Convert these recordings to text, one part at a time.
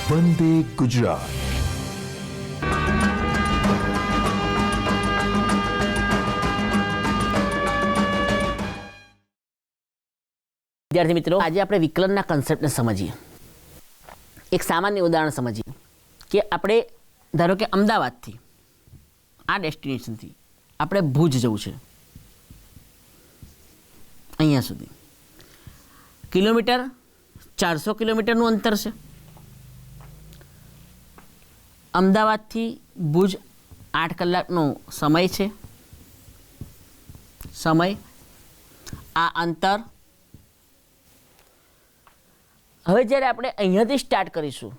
વંદે ગુજરાત. વિદ્યાર્થી મિત્રો, આજે આપણે વિકલનના કન્સેપ્ટને સમજીએ. એક સામાન્ય ઉદાહરણ સમજીએ કે આપણે ધારો કે અમદાવાદથી આ ડેસ્ટિનેશનથી આપણે ભુજ જવું છે, અહીંયા સુધી કિલોમીટર 400 કિલોમીટરનું અંતર છે. અમદાવાદથી ભુજ 8 કલાકનો સમય છે. આ અંતર. હવે જ્યારે આપણે અહીંયાથી સ્ટાર્ટ કરીશું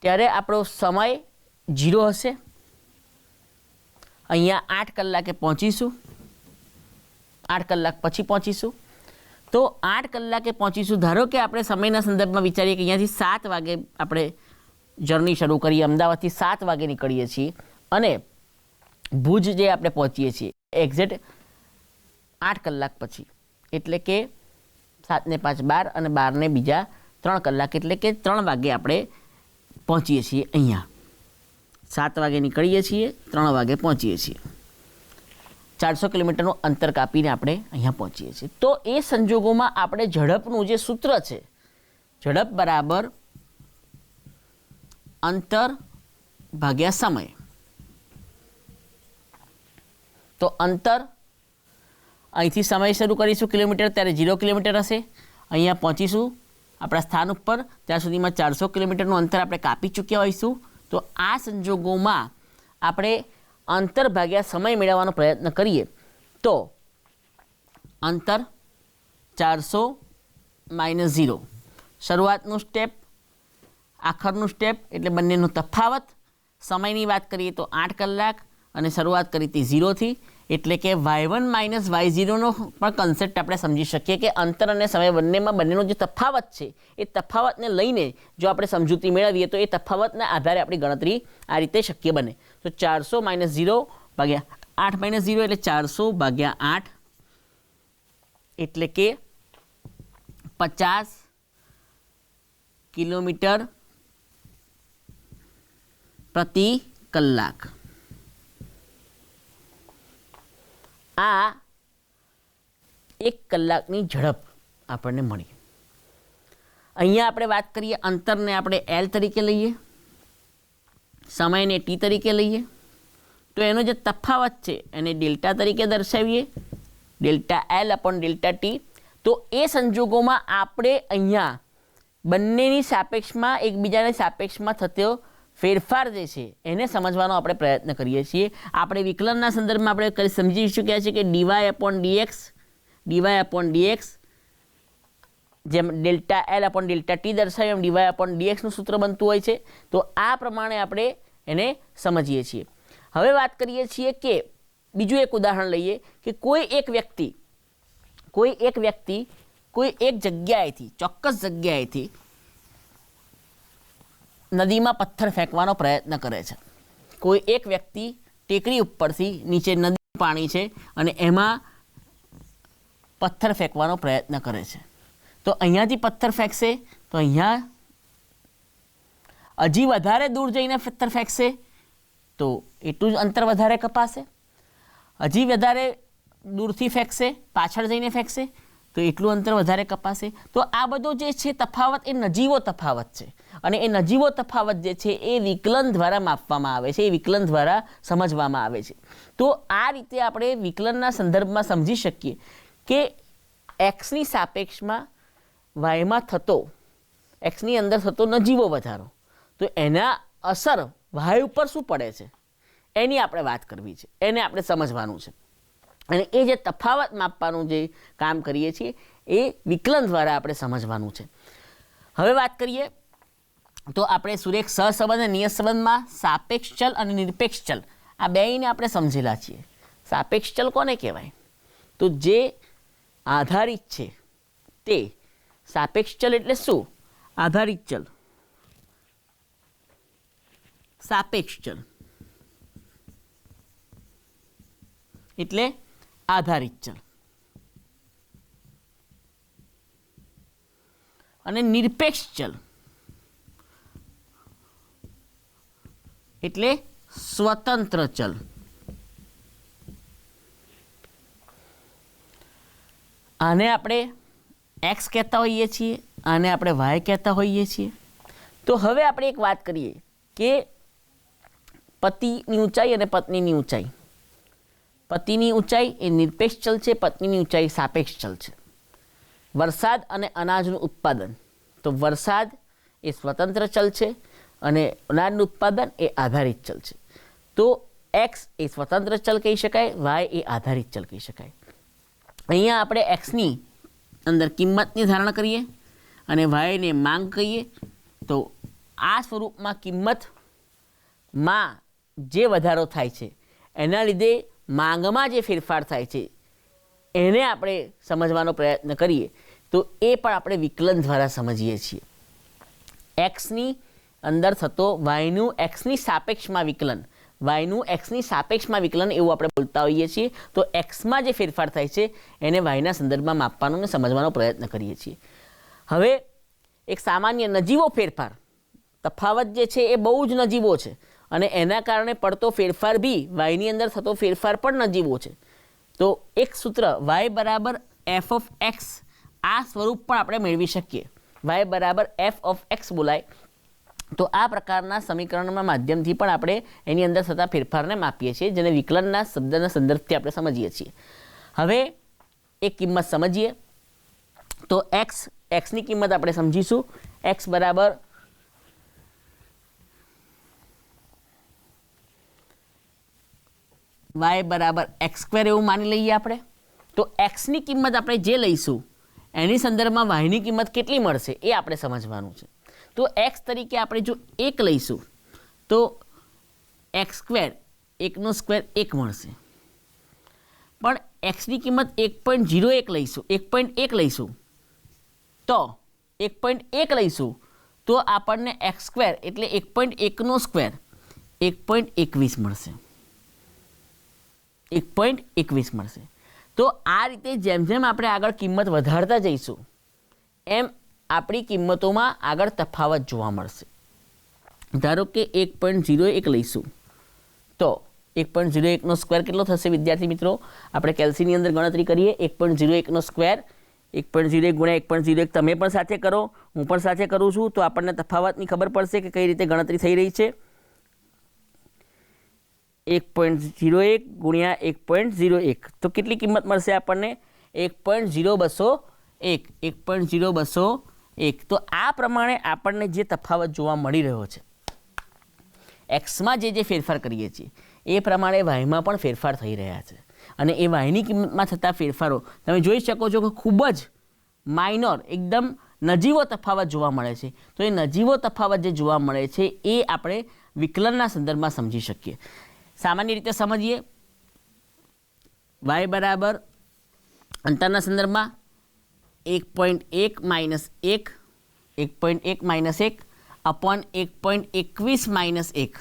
ત્યારે આપણો સમય 0 હશે. અહીંયા 8 કલાકે પહોંચીશું, 8 કલાક પછી પહોંચીશું. તો 8 કલાકે પહોંચીશું. ધારો કે આપણે સમયના સંદર્ભમાં વિચારીએ કે અહીંયાથી 7 વાગે આપણે જર્ની શરૂ કરીએ, અમદાવાદથી 7 વાગે નીકળીએ છીએ અને ભુજ જે આપણે પહોંચીએ છીએ એક્ઝેક્ટ 8 કલાક પછી, એટલે કે 7 ને 5 12 અને 12 ને બીજા 3 કલાક, એટલે કે 3 વાગે આપણે પહોંચીએ છીએ. અહીંયા 7 વાગે નીકળીએ છીએ, 3 વાગે પહોંચીએ છીએ. 400 કિલોમીટરનું અંતર કાપીને આપણે અહીંયા પહોંચીએ છીએ. તો એ સંજોગોમાં આપણે ઝડપનું જે સૂત્ર છે, ઝડપ બરાબર અંતર ભાગ્યા સમય. તો અંતર, અહીંથી સમય શરૂ કરીશું કિલોમીટર, ત્યારે 0 કિલોમીટર હશે. અહીંયા પહોંચીશું આપણા સ્થાન ઉપર, ત્યાં સુધીમાં 400 કિલોમીટરનું અંતર આપણે કાપી ચૂક્યા હોઈશું. તો આ સંજોગોમાં આપણે અંતર ભાગ્યા સમય મેળવવાનો પ્રયત્ન કરીએ તો અંતર 400 - 0, શરૂઆતનું સ્ટેપ, આખરનું સ્ટેપ, એટલે બંનેનો તફાવત. સમયની વાત કરીએ તો 8 કલાક અને શરૂઆત કરી હતી 0થી, એટલે કે y1 - y0નો પણ કન્સેપ્ટ આપણે સમજી શકીએ કે અંતર અને સમય બંનેનો જે તફાવત છે એ તફાવતને લઈને જો આપણે સમજૂતી મેળવીએ તો એ તફાવતના આધારે આપણી ગણતરી આ રીતે શક્ય બને. તો 400 - 0 ભાગ્યા 8 - 0 એટલે 400 ભાગ્યા 8, એટલે કે 50 કિલોમીટર પ્રતિ કલાક. આ 1 કલાકની ઝડપ આપણને મળી. અહીંયા આપણે વાત કરીએ અંતરને આપણે L તરીકે લઈએ, સમયને T તરીકે લઈએ. તો એનો જે તફાવત છે એને ડેલ્ટા તરીકે દર્શાવીએ, ડેલ્ટા L/ડેલ્ટા T. તો એ સંજોગોમાં આપણે અહીંયા બંનેની સાપેક્ષમાં, એકબીજાની સાપેક્ષમાં થતો ફેરફાર જે છે એને સમજવાનો આપણે પ્રયત્ન કરીએ છીએ. આપણે વિકલનના સંદર્ભમાં આપણે સમજી ચૂક્યા છીએ કે dy/dx જેમ ડેલ્ટા L/ડેલ્ટા T દર્શાવ્યું એમ dy/dxનું સૂત્ર બનતું હોય છે. તો આ પ્રમાણે આપણે એને સમજીએ છીએ. હવે વાત કરીએ છીએ કે બીજું એક ઉદાહરણ લઈએ કે કોઈ એક વ્યક્તિ કોઈ એક જગ્યાએથી, ચોક્કસ જગ્યાએથી નદીમાં પથ્થર ફેંકવાનો પ્રયત્ન કરે છે. કોઈ એક વ્યક્તિ ટેકરી ઉપરથી નીચે નદી પાણી છે અને એમાં પથ્થર ફેંકવાનો પ્રયત્ન કરે છે. તો અહીંયાથી પથ્થર ફેંકશે તો અહીંયા હજી વધારે દૂર જઈને પથ્થર ફેંકશે તો એટલું જ અંતર વધારે કપાશે. હજી વધારે દૂરથી ફેંકશે, પાછળ જઈને ફેંકશે તો એટલું અંતર વધારે કપાશે. તો આ બધો જે છે તફાવત એ નજીવો તફાવત છે અને એ નજીવો તફાવત જે છે એ વિકલન દ્વારા માપવામાં આવે છે, એ વિકલન દ્વારા સમજવામાં આવે છે. તો આ રીતે આપણે વિકલનના સંદર્ભમાં સમજી શકીએ કે એક્સની સાપેક્ષમાં વાયમાં થતો, એક્સની અંદર થતો નજીવો વધારો, તો એના અસર વાય ઉપર શું પડે છે એની આપણે વાત કરવી છે, એને આપણે સમજવાનું છે. અને એ જે તફાવત માપવાનું જે કામ કરીએ છીએ એ વિકલન દ્વારા આપણે સમજવાનું છે. હવે વાત કરીએ તો આપણે સુરેખ સહસંબંધ અને નિયત સંબંધમાં સાપેક્ષ ચલ અને નિરપેક્ષ ચલ આ બેયને આપણે સમજેલા છીએ. સાપેક્ષ ચલ કોને કહેવાય? તો જે આધારિત છે તે સાપેક્ષ ચલ એટલે શું? આધારિત ચલ, સાપેક્ષ ચલ એટલે આધારિત ચલ. અને નિરપેક્ષ ચલ એટલે સ્વતંત્ર ચલ. આને આપણે એક્સ કહેતા હોઈએ છીએ, આને આપણે વાય કહેતા હોઈએ છીએ. તો હવે આપણે એક વાત કરીએ કે પતિની ઊંચાઈ અને પત્નીની ઊંચાઈ. પતિની ઊંચાઈ એ નિરપેક્ષ ચલ છે, પત્નીની ઊંચાઈ સાપેક્ષ ચલ છે. વરસાદ અને અનાજનું ઉત્પાદન, તો વરસાદ એ સ્વતંત્ર ચલ છે અને અનાજનું ઉત્પાદન એ આધારિત ચલ છે. તો એક્સ એ સ્વતંત્ર ચલ કહી શકાય, વાય એ આધારિત ચલ કહી શકાય. અહીંયા આપણે એક્સની અંદર કિંમતની ધારણા કરીએ અને વાયને માંગ કહીએ. તો આ સ્વરૂપમાં કિંમતમાં જે વધારો થાય છે એના લીધે માંગમાં જે ફેરફાર થાય છે એને આપણે સમજવાનો પ્રયત્ન કરીએ તો એ પણ આપણે વિકલન દ્વારા સમજીએ છીએ. એક્સની અંદર થતો વાયનું એક્સની સાપેક્ષમાં વિકલન, વાયનું એક્સની સાપેક્ષમાં વિકલન એવું આપણે બોલતા હોઈએ છીએ. તો એક્સમાં જે ફેરફાર થાય છે એને વાયના સંદર્ભમાં માપવાનો અને સમજવાનો પ્રયત્ન કરીએ છીએ. હવે એક સામાન્ય નજીવો ફેરફાર, તફાવત જે છે એ બહુ જ નજીવો છે અને એના કારણે પડતો ફેરફાર બી વાયની અંદર થતો ફેરફાર પણ નજીવો છે. તો એક સૂત્ર વાય બરાબર એફ ઓફ એક્સ, આ સ્વરૂપ પણ આપણે મેળવી શકીએ. વાય બરાબર એફ ઓફ એક્સ બોલાય. તો આ પ્રકારના સમીકરણના માધ્યમથી પણ આપણે એની અંદર થતા ફેરફારને માપીએ છીએ, જેને વિકલનના શબ્દના સંદર્ભથી આપણે સમજીએ છીએ. હવે એક કિંમત સમજીએ. તો એક્સની કિંમત આપણે સમજીશું. એક્સ બરાબર વાય બરાબર એક્સ સ્ક્વેર એવું માની લઈએ આપણે. તો એક્સની કિંમત આપણે જે લઈશું એની સંદર્ભમાં વાયની કિંમત કેટલી મળશે એ આપણે સમજવાનું છે. તો એક્સ તરીકે આપણે જો 1 લઈશું તો એક્સ સ્ક્વેર, 1 સ્ક્વેર 1 મળશે. પણ એક્સની કિંમત 1.01 લઈશું, 1.1 લઈશું તો 1.1 લઈશું તો આપણને એક્સ સ્ક્વેર એટલે 1.1 સ્ક્વેર 1.21 મળશે. 1.21 મળશે. તો આ રીતે જેમ જેમ આપણે આગળ કિંમત વધારતા જઈશું એમ આપણી કિંમતોમાં આગળ તફાવત જોવા મળશે. ધારો કે 1.01 લઈશું તો 1.01 સ્ક્વેર કેટલો થશે વિદ્યાર્થી મિત્રો? આપણે કેલ્સીની અંદર ગણતરી કરીએ. 1.01 સ્ક્વેર 1.01 ગુણ્યા 1.01 તમે પણ સાથે કરો, હું પણ સાથે કરું છું, તો આપણને તફાવતની ખબર પડશે કે કઈ રીતે ગણતરી થઈ રહી છે. 1.01 ગુણ્યા 1.01 તો કેટલી કિંમત મળશે આપણને? 1.0201. 1.0201. તો આ પ્રમાણે આપણને જે તફાવત જોવા મળી રહ્યો છે, એક્સમાં જે ફેરફાર કરીએ છીએ એ પ્રમાણે વાયમાં પણ ફેરફાર થઈ રહ્યા છે. અને એ વાયની કિંમતમાં થતા ફેરફારો તમે જોઈ શકો છો કે ખૂબ જ માઇનોર, એકદમ નજીવો તફાવત જોવા મળે છે. તો એ નજીવો તફાવત જે જોવા મળે છે એ આપણે વિકલનના સંદર્ભમાં સમજી શકીએ. સામાન્ય રીતે સમજીએ. વાય બરાબર અંતરના સંદર્ભમાં 1.1 માઇનસ 1, 1.1 માઇનસ 1 અપોન 1.21 માઇનસ 1.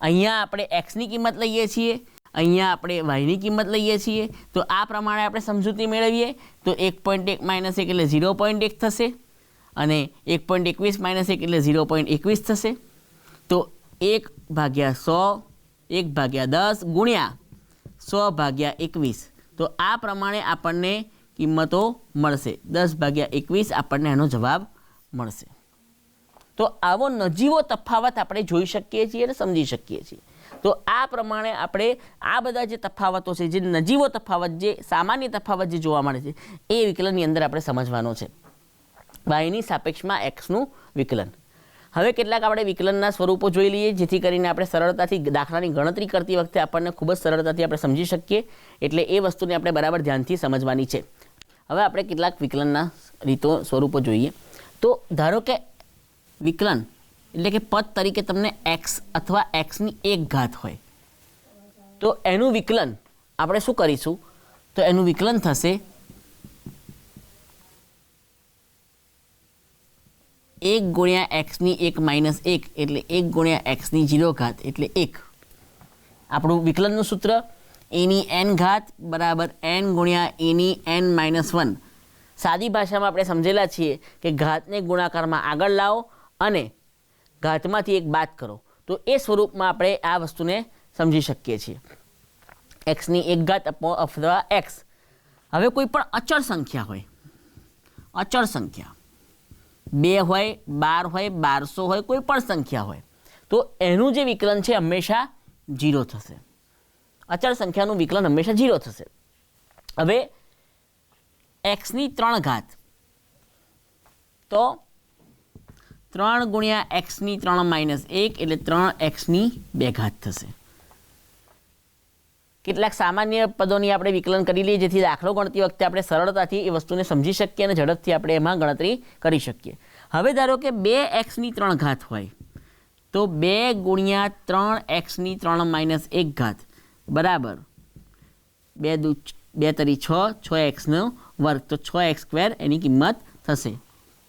અહીંયા આપણે એક્સની કિંમત લઈએ છીએ, અહીંયા આપણે વાયની કિંમત લઈએ છીએ. તો આ પ્રમાણે આપણે સમજૂતી મેળવીએ તો 1.1 માઇનસ 1 એટલે 0.1 થશે અને 1.21 માઇનસ 1 એટલે 0.21 થશે. તો 1/100 1/10 ગુણ્યા 100/21. તો આ પ્રમાણે આપણને કિંમતો મળશે. 10/21 આપણને એનો જવાબ મળશે. તો આવો નજીવો તફાવત આપણે જોઈ શકીએ છીએ અને સમજી શકીએ છીએ. તો આ પ્રમાણે આપણે આ બધા જે તફાવતો છે, જે નજીવો તફાવત, જે સામાન્ય તફાવત જે જોવા મળે છે એ વિકલનની અંદર આપણે સમજવાનો છે. વાયની સાપેક્ષમાં એક્સનું વિકલન. હવે કેટલાક આપણે વિકલનના સ્વરૂપો જોઈ લઈએ જેથી કરીને આપણે સરળતાથી દાખલાની ગણતરી કરતી વખતે આપણને ખૂબ જ સરળતાથી આપણે સમજી શકીએ. એટલે એ વસ્તુને આપણે બરાબર ધ્યાનથી સમજવાની છે. હવે આપણે કેટલાક વિકલનના રીતો સ્વરૂપો જોઈએ. તો ધારો કે વિકલન એટલે કે પદ તરીકે તમને એક્સ અથવા એક્સની 1 ઘાત હોય તો એનું વિકલન આપણે શું કરીશું? તો એનું વિકલન થશે 1 ગુણ્યા એક્સની 1 માઇનસ 1 એટલે 1 ગુણ્યા એક્સની 0 ઘાત એટલે 1. આપણું વિકલનનું સૂત્ર એની n ઘાત બરાબર n ગુણ્યા એની n માઇનસ 1. સાદી ભાષામાં આપણે સમજેલા છીએ કે ઘાતને ગુણાકારમાં આગળ લાવો અને ઘાતમાંથી 1 બાદ કરો તો એ સ્વરૂપમાં આપણે આ વસ્તુને સમજી શકીએ છીએ. એક્સની 1 ઘાત અથવા એક્સ. હવે કોઈ પણ અચળ સંખ્યા હોય, અચળ સંખ્યા 2 હોય, 12 હોય, 1200 હોય, કોઈ પણ સંખ્યા હોય, તો એનું જે વિકલન છે હંમેશા 0 થશે. અચળ સંખ્યાનું વિકલન હંમેશા 0 થશે. હવે એક્સની 3 ઘાત, તો 3 ગુણ્યા એક્સની 3 માઇનસ 1 એટલે 3x ની 2 ઘાત થશે. કેટલાક સામાન્ય પદોની આપણે વિકલન કરી લઈએ, જેથી દાખલો ગણતી વખતે આપણે સરળતાથી એ વસ્તુને સમજી શકીએ અને ઝડપથી આપણે એમાં ગણતરી કરી શકીએ. હવે ધારો કે 2x ની 3 ઘાત હોય, તો 2 ગુણ્યા 3x ની 3 માઇનસ 1 ઘાત બરાબર 2 તરી 6, 6x નો વર્ગ, તો 6x² એની કિંમત થશે.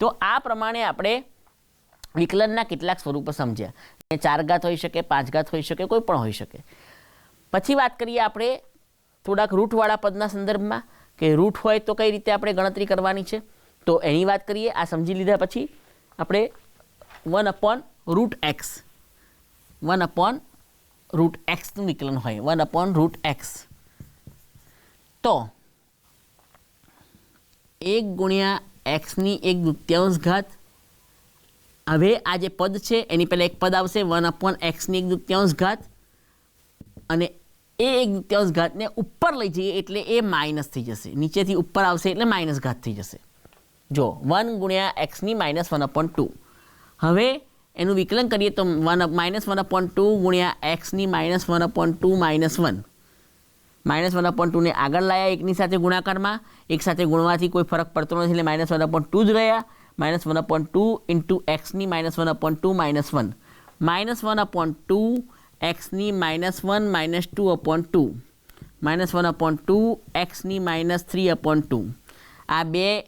તો આ પ્રમાણે આપણે વિકલનના કેટલાક સ્વરૂપો સમજ્યા. 4 ઘાત હોઈ શકે, 5 ઘાત હોઈ શકે, કોઈ પણ હોઈ શકે. પછી વાત કરીએ આપણે થોડાક રૂટવાળા પદના સંદર્ભમાં, કે રૂટ હોય તો કઈ રીતે આપણે ગણતરી કરવાની છે, તો એની વાત કરીએ. આ સમજી લીધા પછી આપણે 1/√x, 1/√x નું વિકલન હોય, 1/√x. તો 1 ગુણ્યા એક્સની 1/2 ઘાત. હવે આ જે પદ છે એની પહેલાં એક પદ આવશે 1/x ની 1/2 ઘાત, અને એ 1/2 ઘાતને ઉપર લઈ જઈએ એટલે એ માઇનસ થઈ જશે, નીચેથી ઉપર આવશે એટલે માઇનસ ઘાત થઈ જશે. જો 1 ગુણ્યા એક્સની -1/2. હવે એનું વિકલન કરીએ તો -1/2 ગુણ્યા એક્સની -1/2 -1. -1/2 ને આગળ લાયા એકની સાથે ગુણાકારમાં, એક સાથે ગુણવાથી કોઈ ફરક પડતો નથી એટલે -1/2 જ રહ્યા. -1/2 ઇન્ટુ એક્સની -1/2 -1, -1/2 એક્સની -1 -2/2, -1/2 એક્સની -3/2. આ 2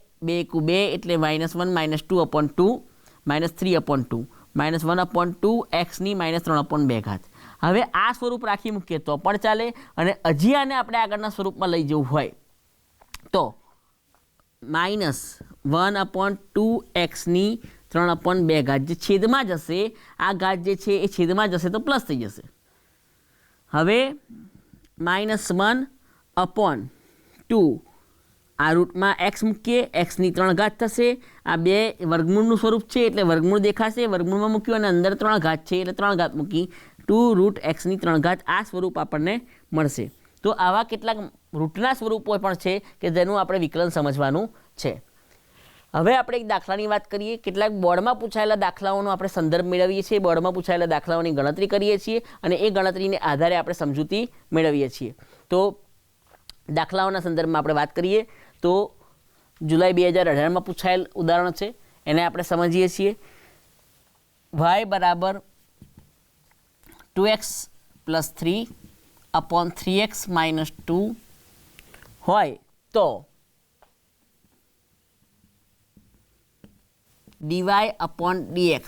એટલે -1 -2/2 -3/2, -1/2 એક્સની -3/2 ઘાત. હવે આ સ્વરૂપ રાખી મૂકીએ તો પણ ચાલે, અને હજી આને આપણે આગળના સ્વરૂપમાં લઈ જવું હોય તો -1/2 એક્સની 3/2 ઘાત જે છેદમાં જશે, આ ઘાત જે છે એ છેદમાં જશે તો પ્લસ થઈ જશે. હવે -1/2 આ રૂટમાં એક્સ મૂકીએ, એક્સની 3 ઘાત થશે. આ 2 વર્ગમૂળનું સ્વરૂપ છે એટલે વર્ગમૂળ દેખાશે, વર્ગમૂળમાં મૂક્યું અને અંદર 3 ઘાત છે એટલે 3 ઘાત મૂકી 2√x ની 3 ઘાત. આ સ્વરૂપ આપણને મળશે. તો આવા કેટલાક રૂટના સ્વરૂપો પણ છે કે જેનું આપણે વિકલન સમજવાનું છે. હવે આપણે એક દાખલાની વાત કરીએ. કેટલાક બોર્ડમાં પૂછાયેલા દાખલાઓનો આપણે સંદર્ભ મેળવીએ છીએ, બોર્ડમાં પૂછાયેલા દાખલાઓની ગણતરી કરીએ છીએ, અને એ ગણતરીને આધારે આપણે સમજૂતી મેળવીએ છીએ. તો દાખલાઓના સંદર્ભમાં આપણે વાત કરીએ તો જુલાઈ 2018માં પૂછાયેલ ઉદાહરણ છે, એને આપણે સમજીએ છીએ. y બરાબર 2x + 3/3x - 2 હોય તો dy/dx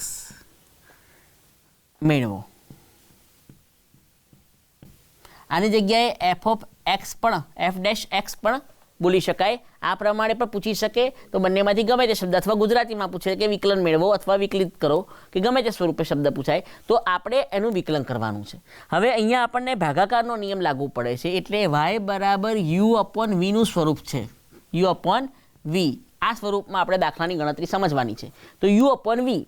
મેળવો. આની જગ્યાએ f(x) પણ બોલી શકાય. આ પ્રમાણે પણ પૂછી શકે, તો બંનેમાંથી ગમે તે શબ્દ, અથવા ગુજરાતીમાં પૂછે કે વિકલન મેળવો અથવા વિકલિત કરો, કે ગમે તે સ્વરૂપે શબ્દ પૂછાય તો આપણે એનું વિકલન કરવાનું છે. હવે અહીંયા આપણને ભાગાકારનો નિયમ લાગુ પડે છે, એટલે y બરાબર u/v નું સ્વરૂપ છે. u/v આ સ્વરૂપમાં આપણે દાખલાની ગણતરી સમજવાની છે. તો u/v,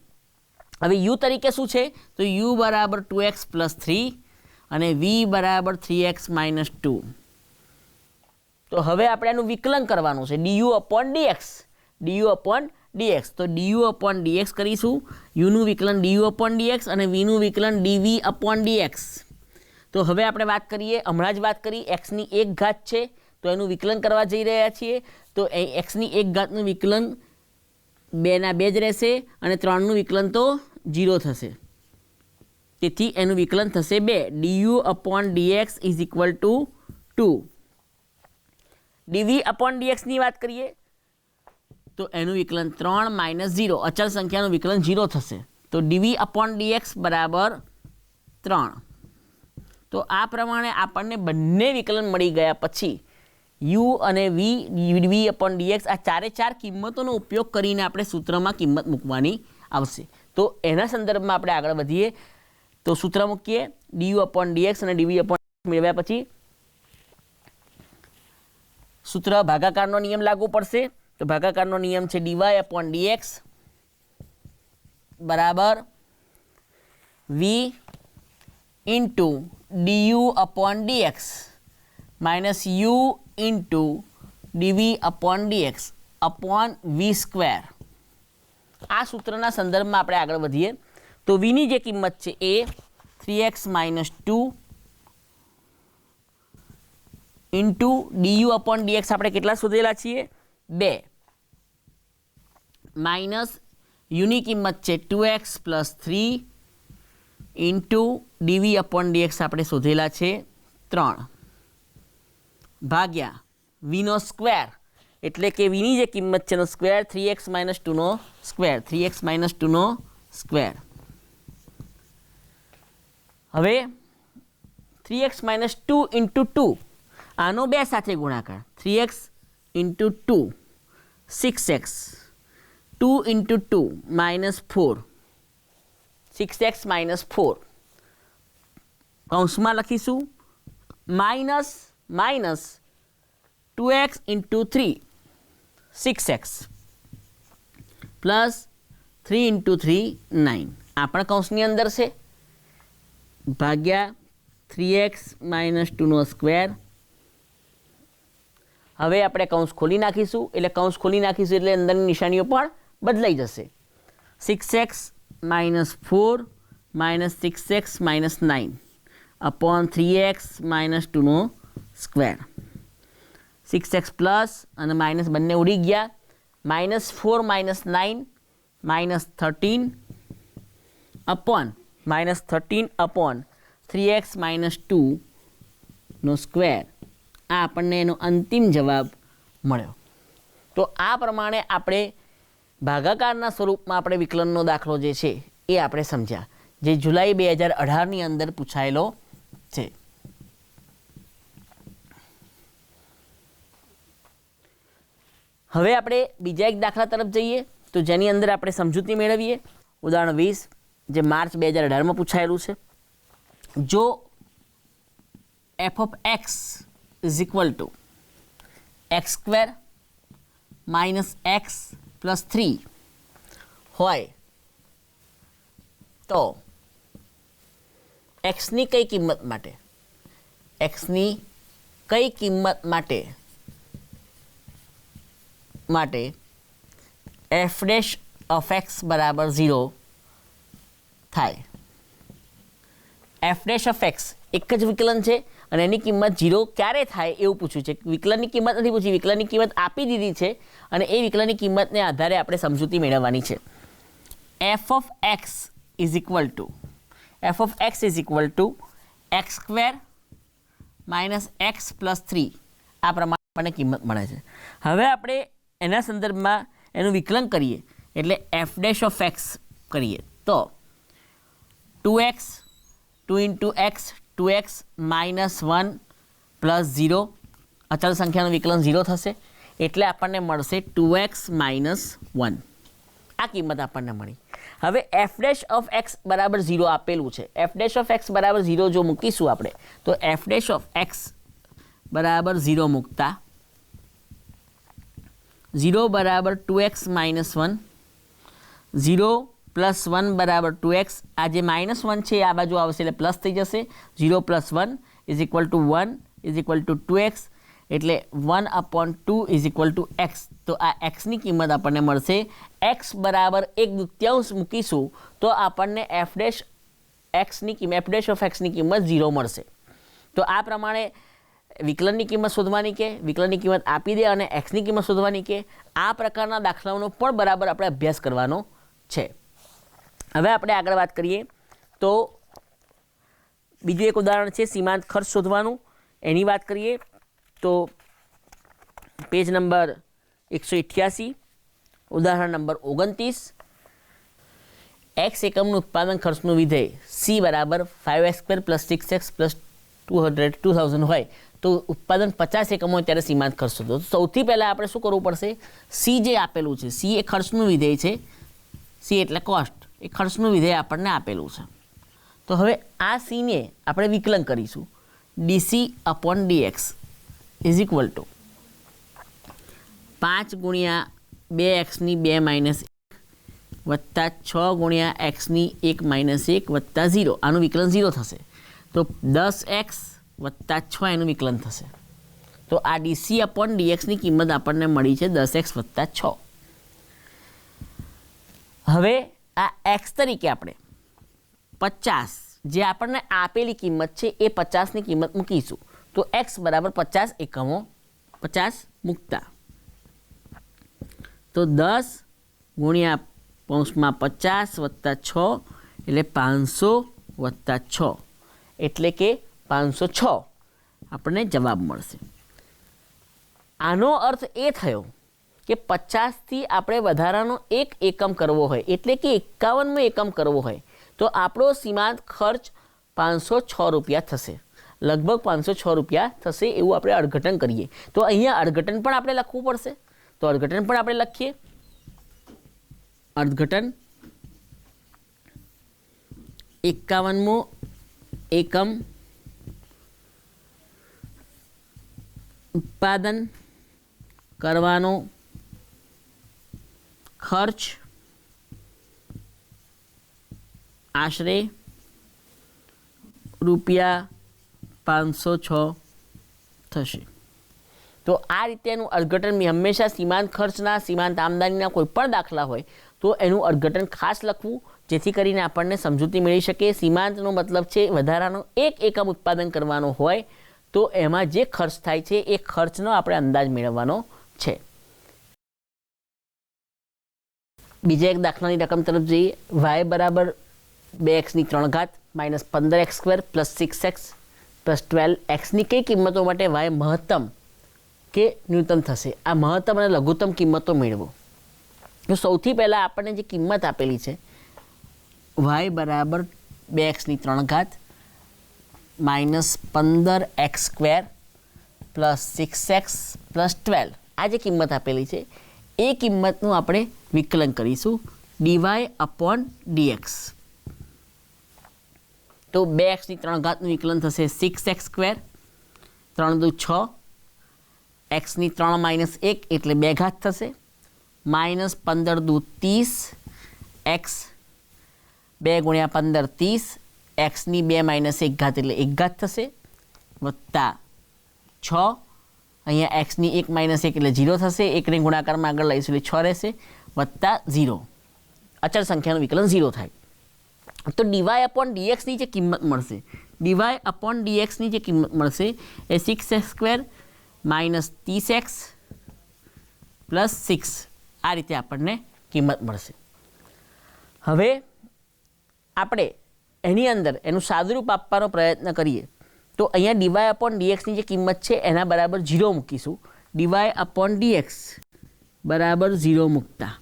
હવે u તરીકે શું છે, તો u બરાબર 2x + 3 અને v બરાબર 3x - 2. તો હવે આપણે એનું વિકલન કરવાનું છે, du/dx. તો du/dx કરીશું. uનું વિકલન du/dx અને vનું વિકલન dv/dx. તો હવે આપણે વાત કરીએ, હમણાં જ વાત કરી, એક્સની 1 ઘાત છે તો એનું વિકલન કરવા જઈ રહ્યા છીએ. તો એક્સની 1 ઘાતનું વિકલન 2 ના 2 જ રહેશે, અને 3નું વિકલન તો 0 થશે. તેથી એનું વિકલન થશે 2. du/dx = 2. dv/dx ની વાત કરીએ તો એનું વિકલન 3 - 0, અચળ સંખ્યાનું વિકલન 0 થશે. તો dv/dx બરાબર 3. તો આ પ્રમાણે આપણને બંને વિકલન મળી ગયા પછી u અને v, dv/dx આ ચારે ચાર કિંમતોનો ઉપયોગ કરીને આપણે સૂત્રમાં કિંમત મૂકવાની આવશે. તો એના સંદર્ભમાં આપણે આગળ વધીએ. તો સૂત્ર મૂકીએ du/dx અને dv/dx મેળવ્યા પછી સૂત્ર ભાગાકારનો નિયમ લાગુ પડશે. તો ભાગાકારનો નિયમ છે dy/dx બરાબર v into du/dx minus u into dv/dx upon v². આ સૂત્રના સંદર્ભમાં આપણે આગળ વધીએ તો vની જે કિંમત છે એ 3x - 2 ઇન્ટુ du/dx આપણે કેટલા શોધેલા છીએ 2 માઇનસ યુની કિંમત છે 2x + 3 ઇન્ટુ dv/dx આપણે શોધેલા છે 3 ભાગ્યા vનો સ્ક્વેર એટલે કે vની જે કિંમત છે એનો સ્ક્વેર 3x - 2 નો સ્ક્વેર 3x - 2 નો સ્ક્વેર. હવે 3x - 2 ઇન્ટુ 2 આનો 2 સાથે ગુણાકાર 3x into 2 6x 2 into 2 -4 6x - 4 કૌંસમાં લખીશું minus 2x into 3 6x plus 3 into 3 9 આ પણ કૌંસની અંદર છે ભાગ્યા 3x - 2 નો સ્ક્વેર. હવે આપણે કૌંસ ખોલી નાખીશું એટલે અંદરની નિશાનીઓ પણ બદલાઈ જશે 6x - 4 -6x - 9 અપોન 3x - 2 નો સ્ક્વેર 6x પ્લસ અને માઇનસ બંને ઉડી ગયા -4 - 9 -13 અપોન 3x - 2 નો સ્ક્વેર. આ આપણને એનો અંતિમ જવાબ મળ્યો. તો આ પ્રમાણે આપણે ભાગાકારના સ્વરૂપમાં આપણે વિકલનનો દાખલો જે છે એ આપણે સમજ્યા જે જુલાઈ 2018ની અંદર પૂછાયેલો છે. હવે આપણે બીજા એક દાખલા તરફ જઈએ તો જેની અંદર આપણે સમજૂતી મેળવીએ. ઉદાહરણ 20 જે માર્ચ 2018માં પૂછાયેલું છે. જો f(x) = x² - x + 3 હોય તો xની કઈ કિંમત માટે f'(x) = 0 થાય. f'(x) એક જ વિકલન છે અને એની કિંમત 0 ક્યારે થાય એવું પૂછ્યું છે. વિકલનની કિંમત નથી પૂછી, વિકલનની કિંમત આપી દીધી છે અને એ વિકલનની કિંમતને આધારે આપણે સમજૂતી મેળવવાની છે. f(x) = x² - x + 3 આ પ્રમાણે આપણને કિંમત મળે છે. હવે આપણે એના સંદર્ભમાં એનું વિકલન કરીએ એટલે f'(x) કરીએ તો 2x 2 × x 2x - 1 + 0 અચળ સંખ્યાનું વિકલન 0 થશે એટલે આપણને મળશે 2x - 1 આ કિંમત આપણને મળી. હવે f'(x) = 0 આપેલું છે. f'(x) = 0 જો મૂકીશું આપણે તો f'(x) = 0 મૂકતા 0 = 2x - 1 0 + 1 = 2x. આ જે -1 છે આ બાજુ આવશે એટલે પ્લસ થઈ જશે 0 + 1 = 1 = 2x એટલે 1/2 = x. તો આ xની કિંમત આપણને મળશે x = 1/2 મૂકીશું તો આપણને f'(x) ની કિંમત 0 મળશે. તો આ પ્રમાણે વિકલનની કિંમત શોધવાની કે વિકલનની કિંમત આપી દે અને xની કિંમત શોધવાની કે આ પ્રકારના દાખલાઓનો પણ બરાબર આપણે અભ્યાસ કરવાનો છે. હવે આપણે આગળ વાત કરીએ તો બીજું એક ઉદાહરણ છે સીમાંત ખર્ચ શોધવાનું. એની વાત કરીએ તો પેજ નંબર 188 ઉદાહરણ નંબર 29 x એકમનું ઉત્પાદન ખર્ચનું વિધેય c = 5x² + 6x + 2000 હોય તો ઉત્પાદન 50 એકમો ત્યારે સીમાંત ખર્ચ શોધો. તો સૌથી પહેલાં આપણે શું કરવું પડશે? c જે આપેલું છે, c એ ખર્ચનું વિધેય છે, c એટલે કોસ્ટ, એ ખર્ચનું વિધેય આપણને આપેલું છે. તો હવે આ સીને આપણે વિકલન કરીશું. DC upon DX is equal to 5 ગુણ્યા 2x ની 2 માઇનસ 1 વત્તા 6 ગુણ્યા x ની 1 માઇનસ 1 વત્તા 0. આનું વિકલન 0 થશે. તો 10x વત્તા 6 એનું વિકલન થશે. તો આ ડીસી અપોન ડીએક્સની કિંમત આપણને મળી છે 10x વત્તા 6. હવે આ x તરીકે આપણે 50 જે આપણને આપેલી કિંમત છે એ 50ની કિંમત મૂકીશું. તો x બરાબર 50 એકમો 50 મૂકતા તો 10 ગુણ્યા કૌંસમાં 50 વત્તા 6 એટલે 500 વત્તા 6 એટલે કે 506 આપણને જવાબ મળશે. આનો અર્થ એ થયો કે 50થી આપણે વધારાનો એક એકમ કરવો હોય એટલે કે 51મો એકમ કરવો હોય તો આપણો સીમાંત ખર્ચ 506 રૂપિયા થશે. લગભગ 506 રૂપિયા થશે એવું આપણે અર્થઘટન કરીએ. તો અહીંયા અર્થઘટન પણ આપણે લખવું પડશે. તો અર્થઘટન પણ આપણે લખીએ. અર્થઘટન 51મો એકમ ઉત્પાદન કરવાનો ખર્ચ આશરે રૂપિયા 506 થશે. તો આ રીતે એનું અર્થઘટન હંમેશા સીમાંત ખર્ચના સીમાંત આમદનીના કોઈ પણ દાખલા હોય તો એનું અર્થઘટન ખાસ લખવું જેથી કરીને આપણને સમજૂતી મળી શકે. સીમાંતનો મતલબ છે વધારાનો એક એકમ ઉત્પાદન કરવાનો હોય તો એમાં જે ખર્ચ થાય છે એ ખર્ચનો આપણે અંદાજ મેળવવાનો છે. બીજા એક દાખલાની રકમ તરફ જઈએ. y બરાબર 2x ની 3 ઘાત minus 15x² plus 6x plus 12xની કઈ કિંમતો માટે y મહત્તમ કે ન્યૂનતમ થશે? આ મહત્તમ અને લઘુત્તમ કિંમતો મેળવો. તો સૌથી પહેલાં આપણને જે કિંમત આપેલી છે y બરાબર 2x ની 3 ઘાત minus 15x² plus 6x plus 12 આ જે કિંમત આપેલી છે એ કિંમતનું આપણે વિકલન કરીશું dy અપોન dx. તો 2x ની 3 ઘાતનું વિકલન થશે 6x², 3 દુ 6, x ની 3 માઇનસ 1 એટલે 2 ઘાત થશે, માઇનસ 15 દુ 30, x 2 ગુણ્યા 15 30, x ની 2 માઇનસ 1 ઘાત એટલે 1 ઘાત થશે, વત્તા 6, અહીંયા x ની 1 માઇનસ 1 એટલે 0 થશે, 1ને ગુણાકારમાં આગળ લઈશું એટલે 6 રહેશે, વત્તા 0. અચળ સંખ્યાનું વિકલન 0 થાય. તો dy અપોન dxની જે કિંમત મળશે dy અપોન dxની જે કિંમત મળશે એ 6x² માઇનસ 30x પ્લસ 6 આ રીતે આપણને કિંમત મળશે. હવે આપણે એની અંદર એનું સાદુરૂપ આપવાનો પ્રયત્ન કરીએ તો અહીંયા dy અપોન dxની જે કિંમત છે એના બરાબર 0 મૂકીશું. dy અપોન dx બરાબર 0 મૂકતા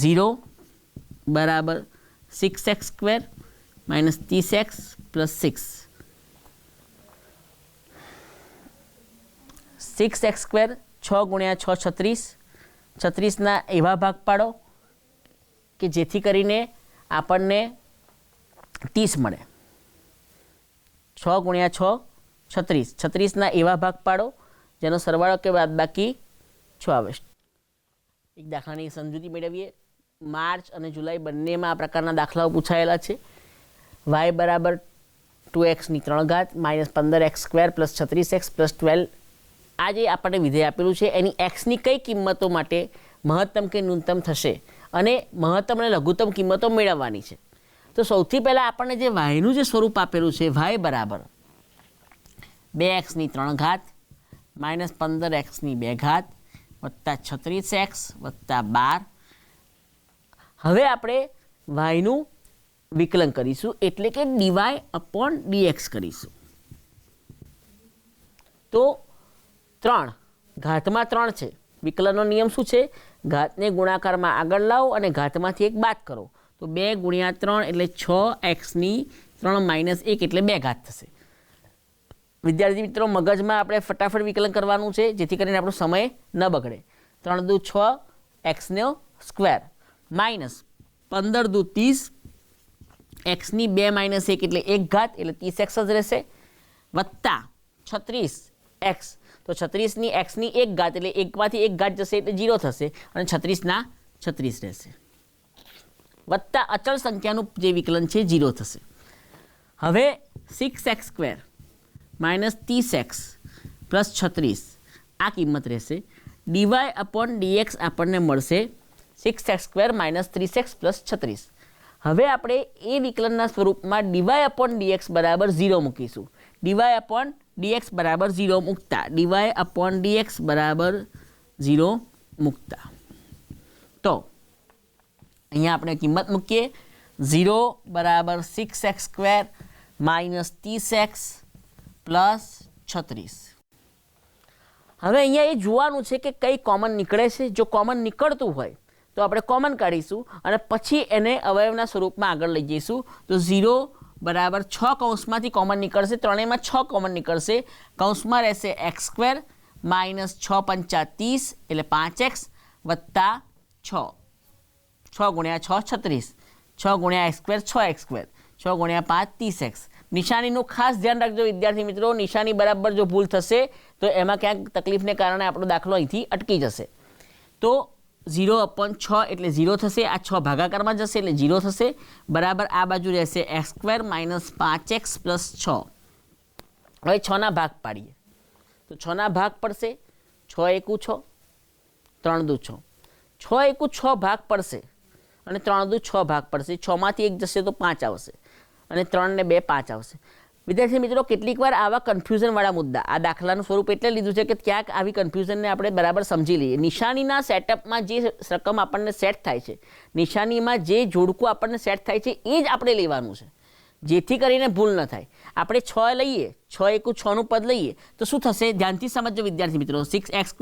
0 બરાબર 6x² minus 30x plus 6, 6x² 6 ગુણ્યા 6 36, 36ના એવા ભાગ પાડો કે જેથી કરીને આપણને 30 મળે. 6 ગુણ્યા 6 36, 36ના એવા ભાગ પાડો જેનો સરવાળો કે બાદબાકી 6 આવે. એક દાખલાની સમજૂતી મેળવીએ. માર્ચ અને જુલાઈ બંનેમાં આ પ્રકારના દાખલાઓ પૂછાયેલા છે. y બરાબર 2x ની 3 ઘાત minus 15x² plus 36x plus 12 આ જે આપણને વિધેય આપેલું છે એની xની કઈ કિંમતો માટે મહત્તમ કે ન્યૂનતમ થશે અને મહત્તમ અને લઘુત્તમ કિંમતો મેળવવાની છે. તો સૌથી પહેલાં આપણને જે yનું જે સ્વરૂપ આપેલું છે y બરાબર 2x ની 3 ઘાત માઇનસ 15x ની 2 ઘાત વત્તા 36x વત્તા 12. હવે આપણે yનું વિકલન કરીશું એટલે કે dy અપોન dx કરીશું. તો 3 ઘાતમાં 3 છે. વિકલનનો નિયમ શું છે? ઘાતને ગુણાકારમાં આગળ લાવો અને ઘાતમાંથી 1 બાદ કરો. તો 2 ગુણ્યા 3 એટલે 6x ની 3 માઇનસ 1 એટલે 2 ઘાત થશે. વિદ્યાર્થી મિત્રો મગજમાં આપણે ફટાફટ વિકલન કરવાનું છે જેથી કરીને આપણો સમય ન બગડે. 3 દુ 6 x નો સ્ક્વેર માઇનસ 15 દુ 30, એક્સની 2 માઇનસ 1 એટલે 1 ઘાત એટલે 30x જ રહેશે, વત્તા 36x, તો 36ની એક્સની 1 ઘાત એટલે 1માંથી 1 ઘાત જશે એટલે 0 થશે અને 36ના 36 રહેશે, વત્તા અચળ સંખ્યાનું જે વિકલન છે 0 થશે. હવે 6x² માઇનસ 30x પ્લસ 36 આ કિંમત રહેશે. dy/dx આપણને મળશે 6x² માઇનસ 30x પ્લસ 36. હવે આપણે એ વિકલનના સ્વરૂપમાં dy/dx બરાબર 0 મૂકીશું. dy/dx બરાબર 0 મૂકતા dy/dx બરાબર 0 મૂકતા તો અહીંયા આપણે કિંમત મૂકીએ 0 બરાબર 6x² માઇનસ 30x પ્લસ 36. હવે અહીંયા એ જોવાનું છે કે કઈ કોમન નીકળે છે. જો કોમન નીકળતું હોય તો આપણે કોમન કાઢીશું અને પછી એને અવયવના સ્વરૂપમાં આગળ લઈ જઈશું. તો 0 બરાબર 6 કૌંસમાંથી કોમન નીકળશે, ત્રણેયમાં 6 કોમન નીકળશે. કૌંસમાં રહેશે x² માઇનસ 6 પંચા 30 એટલે 5x વત્તા 6, 6 ગુણ્યા 6 36, 6 ગુણ્યા x² 6x², 6 ગુણ્યા 5 30x. નિશાનીનું ખાસ ધ્યાન રાખજો વિદ્યાર્થી મિત્રો, નિશાની બરાબર જો ભૂલ થશે તો એમાં ક્યાંક તકલીફને કારણે આપણો દાખલો અહીંથી અટકી જશે. તો 0/6 એટલે 0 થશે, આ 6 ભાગાકારમાં જશે એટલે 0 થશે, બરાબર આ બાજુ રહેશે x² માઇનસ 5x પ્લસ 6. હવે 6ના ભાગ પાડીએ તો 6ના ભાગ પડશે, 6 એકુ 6, 3 દુ 6, 6 એકુ 6 ભાગ પડશે અને 3 દુ 6 ભાગ પડશે. 6માંથી 1 જશે તો 5 આવશે અને 3 ને 2 5 આવશે. વિદ્યાર્થી મિત્રો કેટલીક વાર આવા કન્ફ્યુઝનવાળા મુદ્દા, આ દાખલાનું સ્વરૂપ એટલે લીધું છે કે ક્યાંક આવી કન્ફ્યુઝનને આપણે બરાબર સમજી લઈએ. નિશાનીના સેટઅપમાં જે રકમ આપણને સેટ થાય છે, નિશાનીમાં જે જોડકું આપણને સેટ થાય છે એ જ આપણે લેવાનું છે, જેથી કરીને ભૂલ ન થાય. આપણે 6 લઈએ, 6 એકુ 6નું પદ લઈએ તો શું થશે ધ્યાનથી સમજો વિદ્યાર્થી મિત્રો. 6x²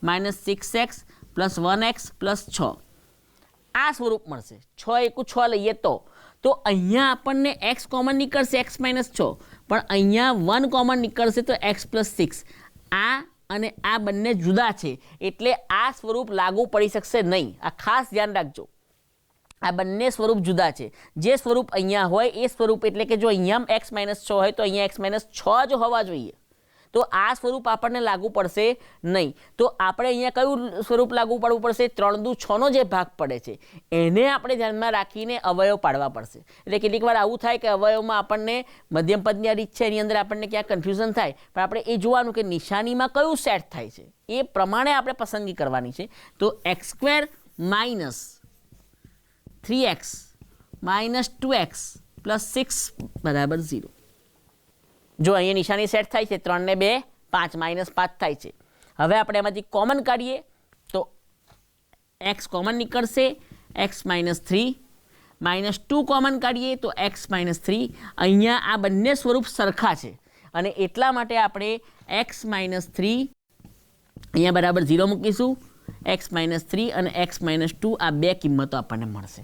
minus 6x plus 1x plus 6 આ સ્વરૂપ મળશે. 6 એકુ 6 લઈએ તો અહીંયા આપણને x કોમન નીકળશે x માઇનસ 6, પણ અહીંયા 1 કોમન નીકળશે તો x પ્લસ 6. આ અને આ બંને જુદા છે એટલે આ સ્વરૂપ લાગુ પડી શકશે નહીં. આ ખાસ ધ્યાન રાખજો, આ બંને સ્વરૂપ જુદા છે. જે સ્વરૂપ અહીંયા હોય એ સ્વરૂપ એટલે કે જો અહીંયા x માઇનસ 6 હોય તો અહીંયા x માઇનસ 6 જ હોવા જોઈએ, તો આ સ્વરૂપ આપણને લાગુ પડશે નહીં. તો આપણે અહીંયા કયું સ્વરૂપ લાગુ પાડવું પડશે? 3 દુ 6નો જે ભાગ પડે છે એને આપણે ધ્યાનમાં રાખીને અવયવ પાડવા પડશે. એટલે કેટલીક વાર આવું થાય કે અવયવમાં આપણને મધ્યમ પદની આ રીત છે એની અંદર આપણને ક્યાંક કન્ફ્યુઝન થાય, પણ આપણે એ જોવાનું કે નિશાનીમાં કયું સેટ થાય છે એ પ્રમાણે આપણે પસંદગી કરવાની છે. તો x² minus 3x minus 2x plus 6 બરાબર 0. જો અહીંયા નિશાની સેટ થાય છે 3 ને 2 5 માઇનસ 5 થાય છે. હવે આપણે એમાંથી કોમન કાઢીએ તો x કોમન નીકળશે, x માઇનસ 3 માઇનસ 2 કોમન કાઢીએ તો x માઇનસ 3. અહીંયા આ બંને સ્વરૂપ સરખા છે અને એટલા માટે આપણે x માઇનસ 3 અહીંયા બરાબર 0 મૂકીશું. x માઇનસ 3 અને x માઇનસ 2 આ બે કિંમતો આપણને મળશે.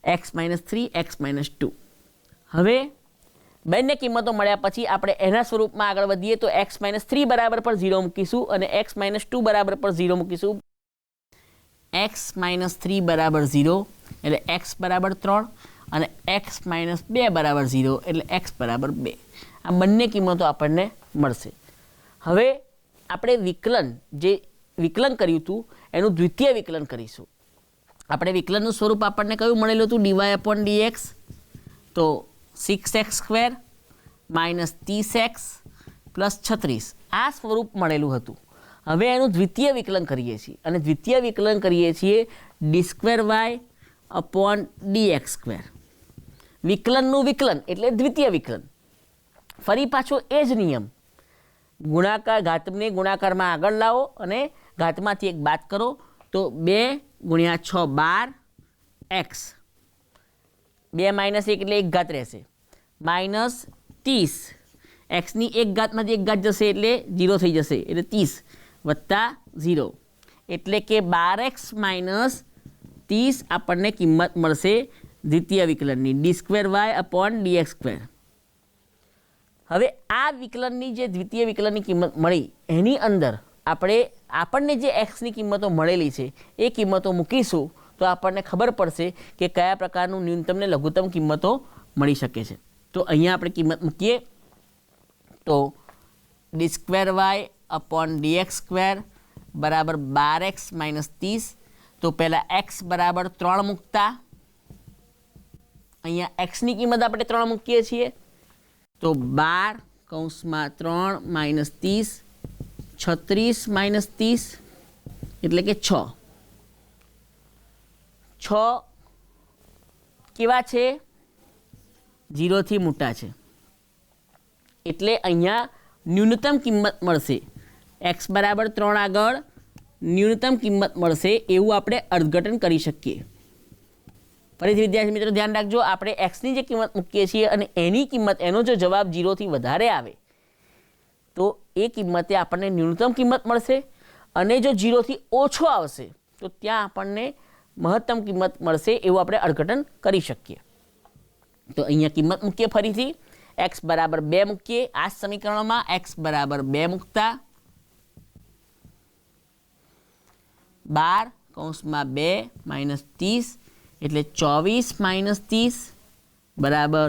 x minus 3 x minus 2. હવે બંને કિંમતો મળ્યા પછી આપણે એના સ્વરૂપમાં આગળ વધીએ તો x માઇનસ 3 બરાબર પર 0 મૂકીશું અને x માઇનસ 2 બરાબર પર 0 મૂકીશું. x માઇનસ 3 બરાબર 0 એટલે x બરાબર 3 અને x માઇનસ 2 બરાબર 0 એટલે x બરાબર 2. આ બંને કિંમતો આપણને મળશે. હવે આપણે જે વિકલન કર્યું હતું એનું દ્વિતીય વિકલન કરીશું. આપણે વિકલનનું સ્વરૂપ આપણને કયું મળેલું હતું? dy/dx. તો 6x² માઇનસ 30x પ્લસ 36 આ સ્વરૂપ મળેલું હતું. હવે એનું દ્વિતીય વિકલન કરીએ છીએ અને દ્વિતીય વિકલન કરીએ છીએ d²y/dx². વિકલનનું વિકલન એટલે દ્વિતીય વિકલન. ફરી પાછો એ જ નિયમ, ગુણાકાર ઘાતને ગુણાકારમાં આગળ લાવો અને ઘાતમાંથી એક બાદ કરો તો 2 ગુણ્યા 6 12x, 2 માઇનસ 1 એટલે 1 ઘાત રહેશે, માઇનસ 30, એક્સની 1 ઘાતમાંથી 1 ઘાત જશે એટલે 0 થઈ જશે એટલે 30 વત્તા 0 એટલે કે 12x માઇનસ 30 આપણને કિંમત મળશે દ્વિતીય વિકલનની d²y/dx². હવે આ વિકલનની જે દ્વિતીય વિકલનની કિંમત મળી એની અંદર આપણને જે એક્સની કિંમતો મળેલી છે એ કિંમતો મૂકીશું તો આપણને ખબર પડશે કે કયા પ્રકારનું ન્યૂનતમ ને લઘુત્તમ કિંમતો મળી શકે છે. તો અહીંયા આપણે કિંમત મૂકીએ તો d²y/dx² બરાબર 12x - 30. તો પહેલાં x બરાબર 3 મૂકતા અહીંયા એક્સની કિંમત આપણે 3 મૂકીએ છીએ તો 12 કૌંસમાં 3 - 30 36 - 30 એટલે કે 6. 6 કેવા છે? 0 થી મોટા છે એટલે અહીંયા ન્યૂનતમ કિંમત મળશે. x બરાબર 3 આગળ ન્યૂનતમ કિંમત મળશે એવું આપણે અર્થઘટન કરી શકીએ. ફરીથી વિદ્યાર્થી મિત્રો ધ્યાન રાખજો, આપણે એક્સની જે કિંમત મૂકીએ છીએ અને એની કિંમત, એનો જો જવાબ 0 થી વધારે આવે તો એ કિંમતે આપણને ન્યૂનતમ કિંમત મળશે અને જો 0 થી ઓછો આવશે તો ત્યાં આપણને મહત્તમ કિંમત મળશે એવું આપણે અર્થઘટન કરી શકીએ. તો અહીંયા કિંમત મૂકીએ ફરીથી x બરાબર 2 મૂકીએ આ સમીકરણમાં. x બરાબર 2 મૂકતા 12 કૌંસમાં 2 - 30 એટલે 24 - 30 બરાબર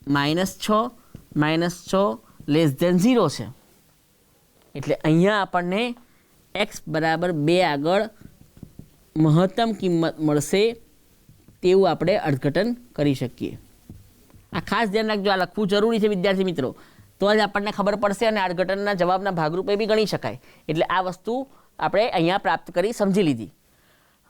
-6 -6 <0 છે એટલે અહીંયા આપણને x બરાબર 2 આગળ મહત્તમ કિંમત મળશે તેવું આપણે અર્થઘટન કરી શકીએ. આ ખાસ ધ્યાન રાખજો, આ લખવું જરૂરી છે વિદ્યાર્થી મિત્રો, તો જ આપણને ખબર પડશે અને અર્થઘટનના જવાબના ભાગરૂપે બી ગણી શકાય. એટલે આ વસ્તુ આપણે અહીંયા પ્રાપ્ત કરી સમજી લીધી.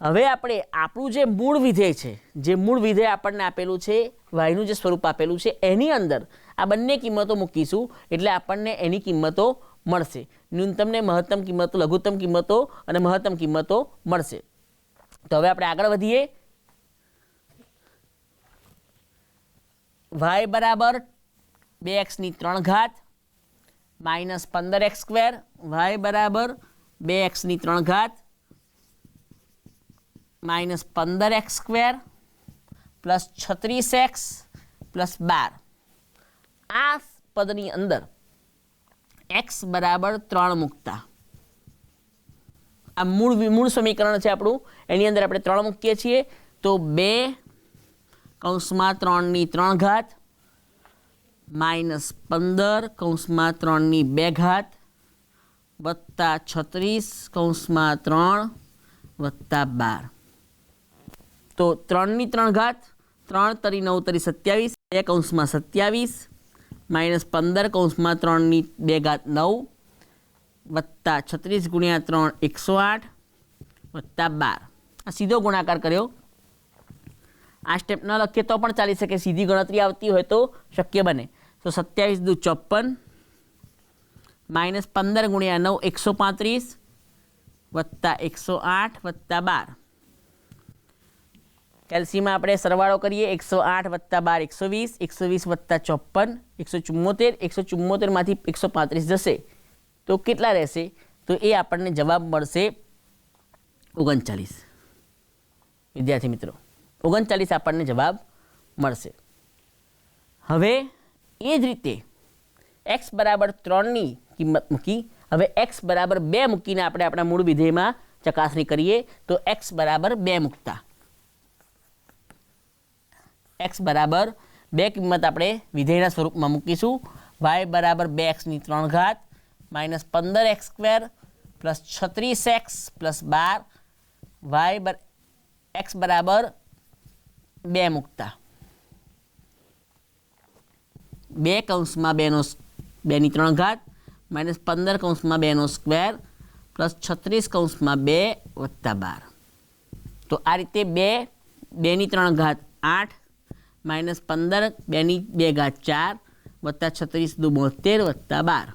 હવે આપણે આપણું જે મૂળ વિધેય છે, જે મૂળ વિધેય આપણને આપેલું છે, વાયનું જે સ્વરૂપ આપેલું છે એની અંદર આ બંને કિંમતો મૂકીશું એટલે આપણને એની કિંમતો મળશે. ન્યૂનતમ ને મહત્તમ કિંમતો, લઘુત્તમ કિંમતો અને મહત્તમ કિંમતો મળશે. તો હવે આપણે આગળ વધીએ. y બરાબર 2x³ માઇનસ 15x² y બરાબર 2x³ minus 15x² plus 36x plus 12. આ પદની અંદર x બરાબર 3 મૂકતા આ મૂળ સમીકરણ છે આપણું, એની અંદર આપણે 3 મૂકીએ છીએ તો 2 કૌંસમાં 3/3 માઇનસ 15 કૌંસમાં 3/2 વત્તા 36 કૌંસમાં 3 વત્તા 12. તો 3/3 3 તરી 9 તરી 27 2 કૌંસમાં 27 માઇનસ 15 કૌંસમાં 3/2 9 વત્તા 36 ગુણ્યા 3 108 વત્તા 12. આ સીધો ગુણાકાર કર્યો. આ સ્ટેપ ન લખીએ તો પણ ચાલી શકે, સીધી ગણતરી આવતી હોય તો શક્ય બને. તો 27 દુ 54 માઇનસ 15 ગુણ્યા 9 135 વત્તા 108 વત્તા 12. કેલ્સીમાં આપણે સરવાળો કરીએ 108 વત્તા 12 120 વત્તા 54 174 માંથી 135 જશે તો કેટલા રહેશે? તો એ આપણને જવાબ મળશે 39. વિદ્યાર્થી મિત્રો 39 આપણને જવાબ મળશે. હવે એ જ રીતે x બરાબર 3ની કિંમત મૂકી, હવે x બરાબર 2 મૂકીને આપણે આપણા મૂળ વિધેયમાં ચકાસણી કરીએ તો x બરાબર 2 મૂકતા x બરાબર 2 કિંમત આપણે વિધેયના સ્વરૂપમાં મૂકીશું. y બરાબર 2x³ minus 15x² plus 36x plus 12 x બરાબર 2 મૂકતા 2 કૌંસમાં 2/3 માઇનસ 15 કૌંસમાં 2² પ્લસ 36 કૌંસમાં 2 વત્તા 12. તો આ રીતે 2/3 8 માઇનસ 15 2/2 4 વત્તા 36 દુ 72 વત્તા 12.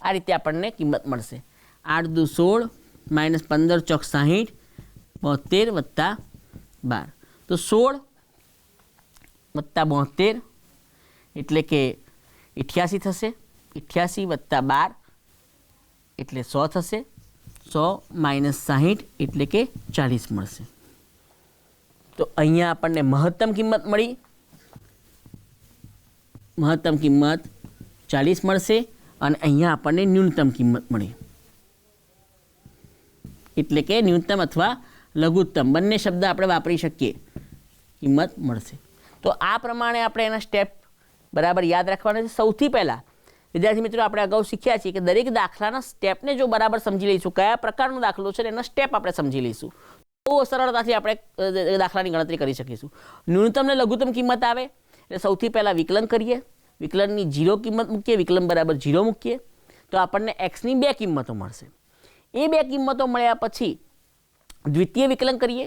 આ રીતે આપણને કિંમત મળશે. 8 દુ 16 માઇનસ 15 ચોક 60 72 વત્તા 12. તો 16 વત્તા 72 એટલે કે 88 થશે. 88 વત્તા 12 એટલે 100 થશે. 100 માઇનસ 60 એટલે કે 40 મળશે. તો અહીંયા આપણને મહત્તમ કિંમત મળી, મહત્તમ કિંમત 40 મળશે અને અહીંયા આપણને ન્યૂનતમ કિંમત મળી એટલે કે ન્યૂનતમ અથવા લઘુત્તમ બંને શબ્દ આપણે વાપરી શકીએ, કિંમત મળશે. તો આ પ્રમાણે આપણે એના સ્ટેપ બરાબર યાદ રાખવાના છે. સૌથી પહેલાં વિદ્યાર્થી મિત્રો આપણે અગાઉ શીખ્યા છીએ કે દરેક દાખલાના સ્ટેપને જો બરાબર સમજી લઈશું, કયા પ્રકારનો દાખલો છે એના સ્ટેપ આપણે સમજી લઈશું, તો સરળતાથી આપણે દાખલાની ગણતરી કરી શકીશું. ન્યૂનતમ ને લઘુત્તમ કિંમત આવે એટલે સૌથી પહેલાં વિકલન કરીએ, વિકલનની 0 કિંમત મૂકીએ, વિકલન બરાબર 0 મૂકીએ તો આપણને એક્સની 2 કિંમતો મળશે. એ 2 કિંમતો મળ્યા પછી દ્વિતીય વિકલન કરીએ,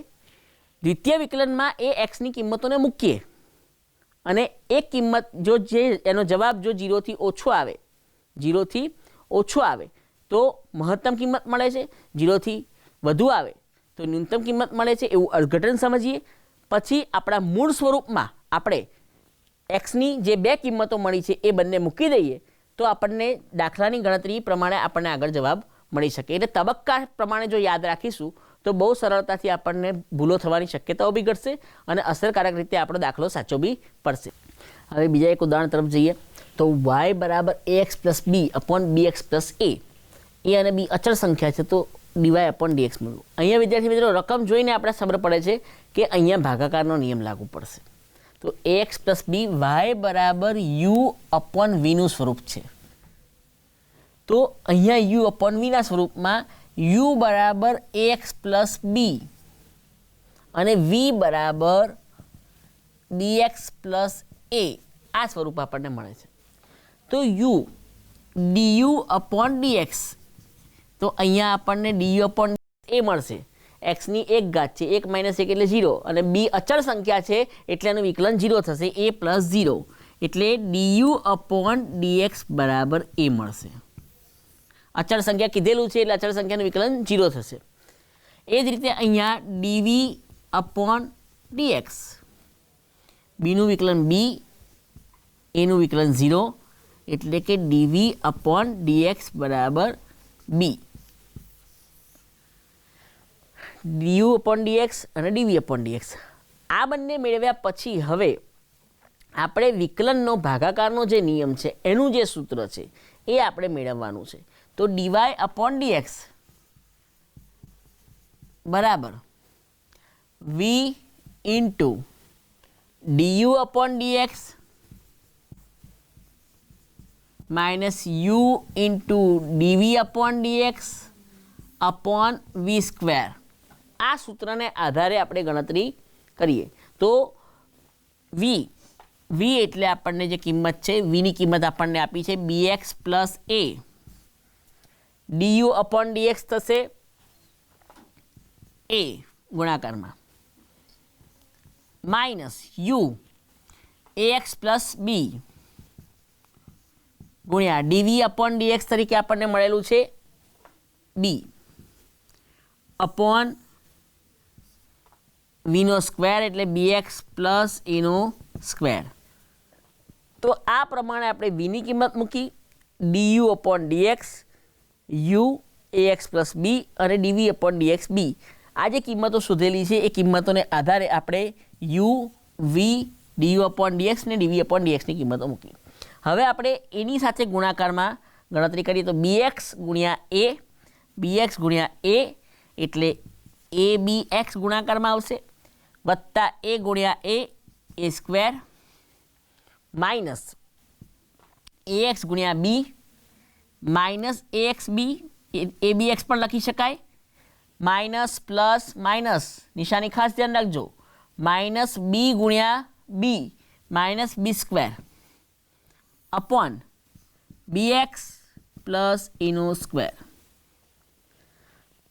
દ્વિતીય વિકલનમાં એ એક્સની કિંમતોને મૂકીએ અને એક કિંમત જો એનો જવાબ જો 0 થી ઓછો આવે, 0 થી ઓછો આવે તો મહત્તમ કિંમત મળે છે, 0 થી વધુ આવે તો ન્યૂનતમ કિંમત મળે છે, એવું અર્થઘટન સમજીએ. પછી આપણા મૂળ સ્વરૂપમાં આપણે એક્સની જે 2 કિંમતો મળી છે એ બંને મૂકી દઈએ તો આપણને દાખલાની ગણતરી પ્રમાણે આપણને આગળ જવાબ મળી શકે. એટલે તબક્કા પ્રમાણે જો યાદ રાખીશું તો બહુ સરળતાથી આપણને ભૂલો થવાની શક્યતાઓ બી ઘટશે અને અસરકારક રીતે આપણો દાખલો સાચો બી પડશે. હવે બીજા એક ઉદાહરણ તરફ જઈએ તો y બરાબર ax plus b upon bx plus a, એ અને b અચળ સંખ્યા છે તો dy અપોન dx મળ્યું. અહીંયા વિદ્યાર્થી મિત્રો રકમ જોઈને આપણે ખબર પડે છે કે અહીંયા ભાગાકારનો નિયમ લાગુ પડશે. તો ax પ્લસ b y બરાબર u અપોન v નું સ્વરૂપ છે. તો અહીંયા u અપોન v ના સ્વરૂપમાં u બરાબર ax પ્લસ b અને v બરાબર dx પ્લસ a આ સ્વરૂપ આપણને મળે છે. તો u du અપોન dx, તો અહીંયા આપણને du અપોન a મળશે. એક્સની 1 ઘાત છે, 1 - 1 એટલે 0 અને b અચળ સંખ્યા છે એટલે એનું વિકલન 0 થશે, a પ્લસ 0 એટલે du અપોન dx બરાબર a મળશે. અચળ સંખ્યા કીધેલું છે એટલે અચળ સંખ્યાનું વિકલન 0 થશે. એ જ રીતે અહીંયા dv અપોન dx, બીનું વિકલન b, એનું વિકલન 0 એટલે કે dv અપોન dx બરાબર b. du અપોન dx અને dv અપોન dx આ બંને મેળવ્યા પછી હવે આપણે વિકલનનો ભાગાકારનો જે નિયમ છે એનું જે સૂત્ર છે એ આપણે મેળવવાનું છે. તો dy અપોન dx બરાબર v into du upon dx minus u into dv upon dx upon v square. આ સૂત્રને આધારે આપણે ગણતરી કરીએ તો v એટલે આપણને જે કિંમત છે vની કિંમત આપણને આપી છે bx plus a, du upon dx થશે a ગુણાકારમાં minus u ax plus b ગુણ્યા dv અપોન dx તરીકે આપણને મળેલું છે b અપોન v નો સ્ક્વેર એટલે bx પ્લસ a નો સ્ક્વેર. તો આ પ્રમાણે આપણે vની કિંમત મૂકી, du upon dx, u ax plus b અને dv અપોન dx b. આ જે કિંમતો શોધેલી છે એ કિંમતોને આધારે આપણે u v du upon dx ને dv અપોન dxની કિંમતો મૂકી. હવે આપણે એની સાથે ગુણાકારમાં ગણતરી કરીએ તો bx ગુણ્યા a એટલે abx ગુણાકારમાં આવશે વત્તા a ગુણ્યા a સ્ક્વેર માઇનસ ax ગુણ્યા b માઇનસ axb, abx પણ લખી શકાય, માઇનસ પ્લસ માઇનસ નિશાની ખાસ ધ્યાન રાખજો, માઇનસ b ગુણ્યા b minus b square upon bx plus a નો સ્ક્વેર.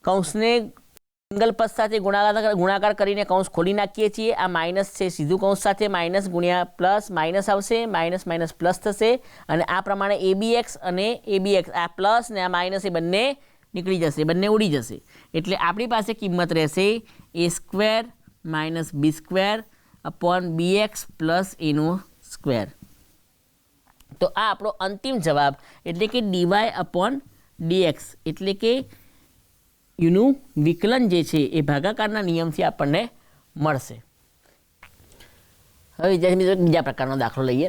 કૌંસને સિંગલ પદ સાથે ગુણાકાર કરીને કૌંસ ખોલી નાખીએ છીએ. આ માઇનસ છે સીધું કૌંસ સાથે માઇનસ ગુણ્યા પ્લસ માઇનસ આવશે, માઇનસ માઇનસ પ્લસ થશે અને આ પ્રમાણે abx અને abx આ પ્લસ ને આ માઇનસ એ બંને નીકળી જશે, બંને ઉડી જશે. એટલે આપણી પાસે કિંમત રહેશે a square minus b square upon bx plus a નો સ્ક્વેર. તો આ આપણો અંતિમ જવાબ એટલે કે dy અપોન dx એટલે કે યુનું વિકલન જે છે એ ભાગાકારના નિયમથી આપણને મળશે. હવે વિદ્યાર્થી મિત્રો બીજા પ્રકારનો દાખલો લઈએ.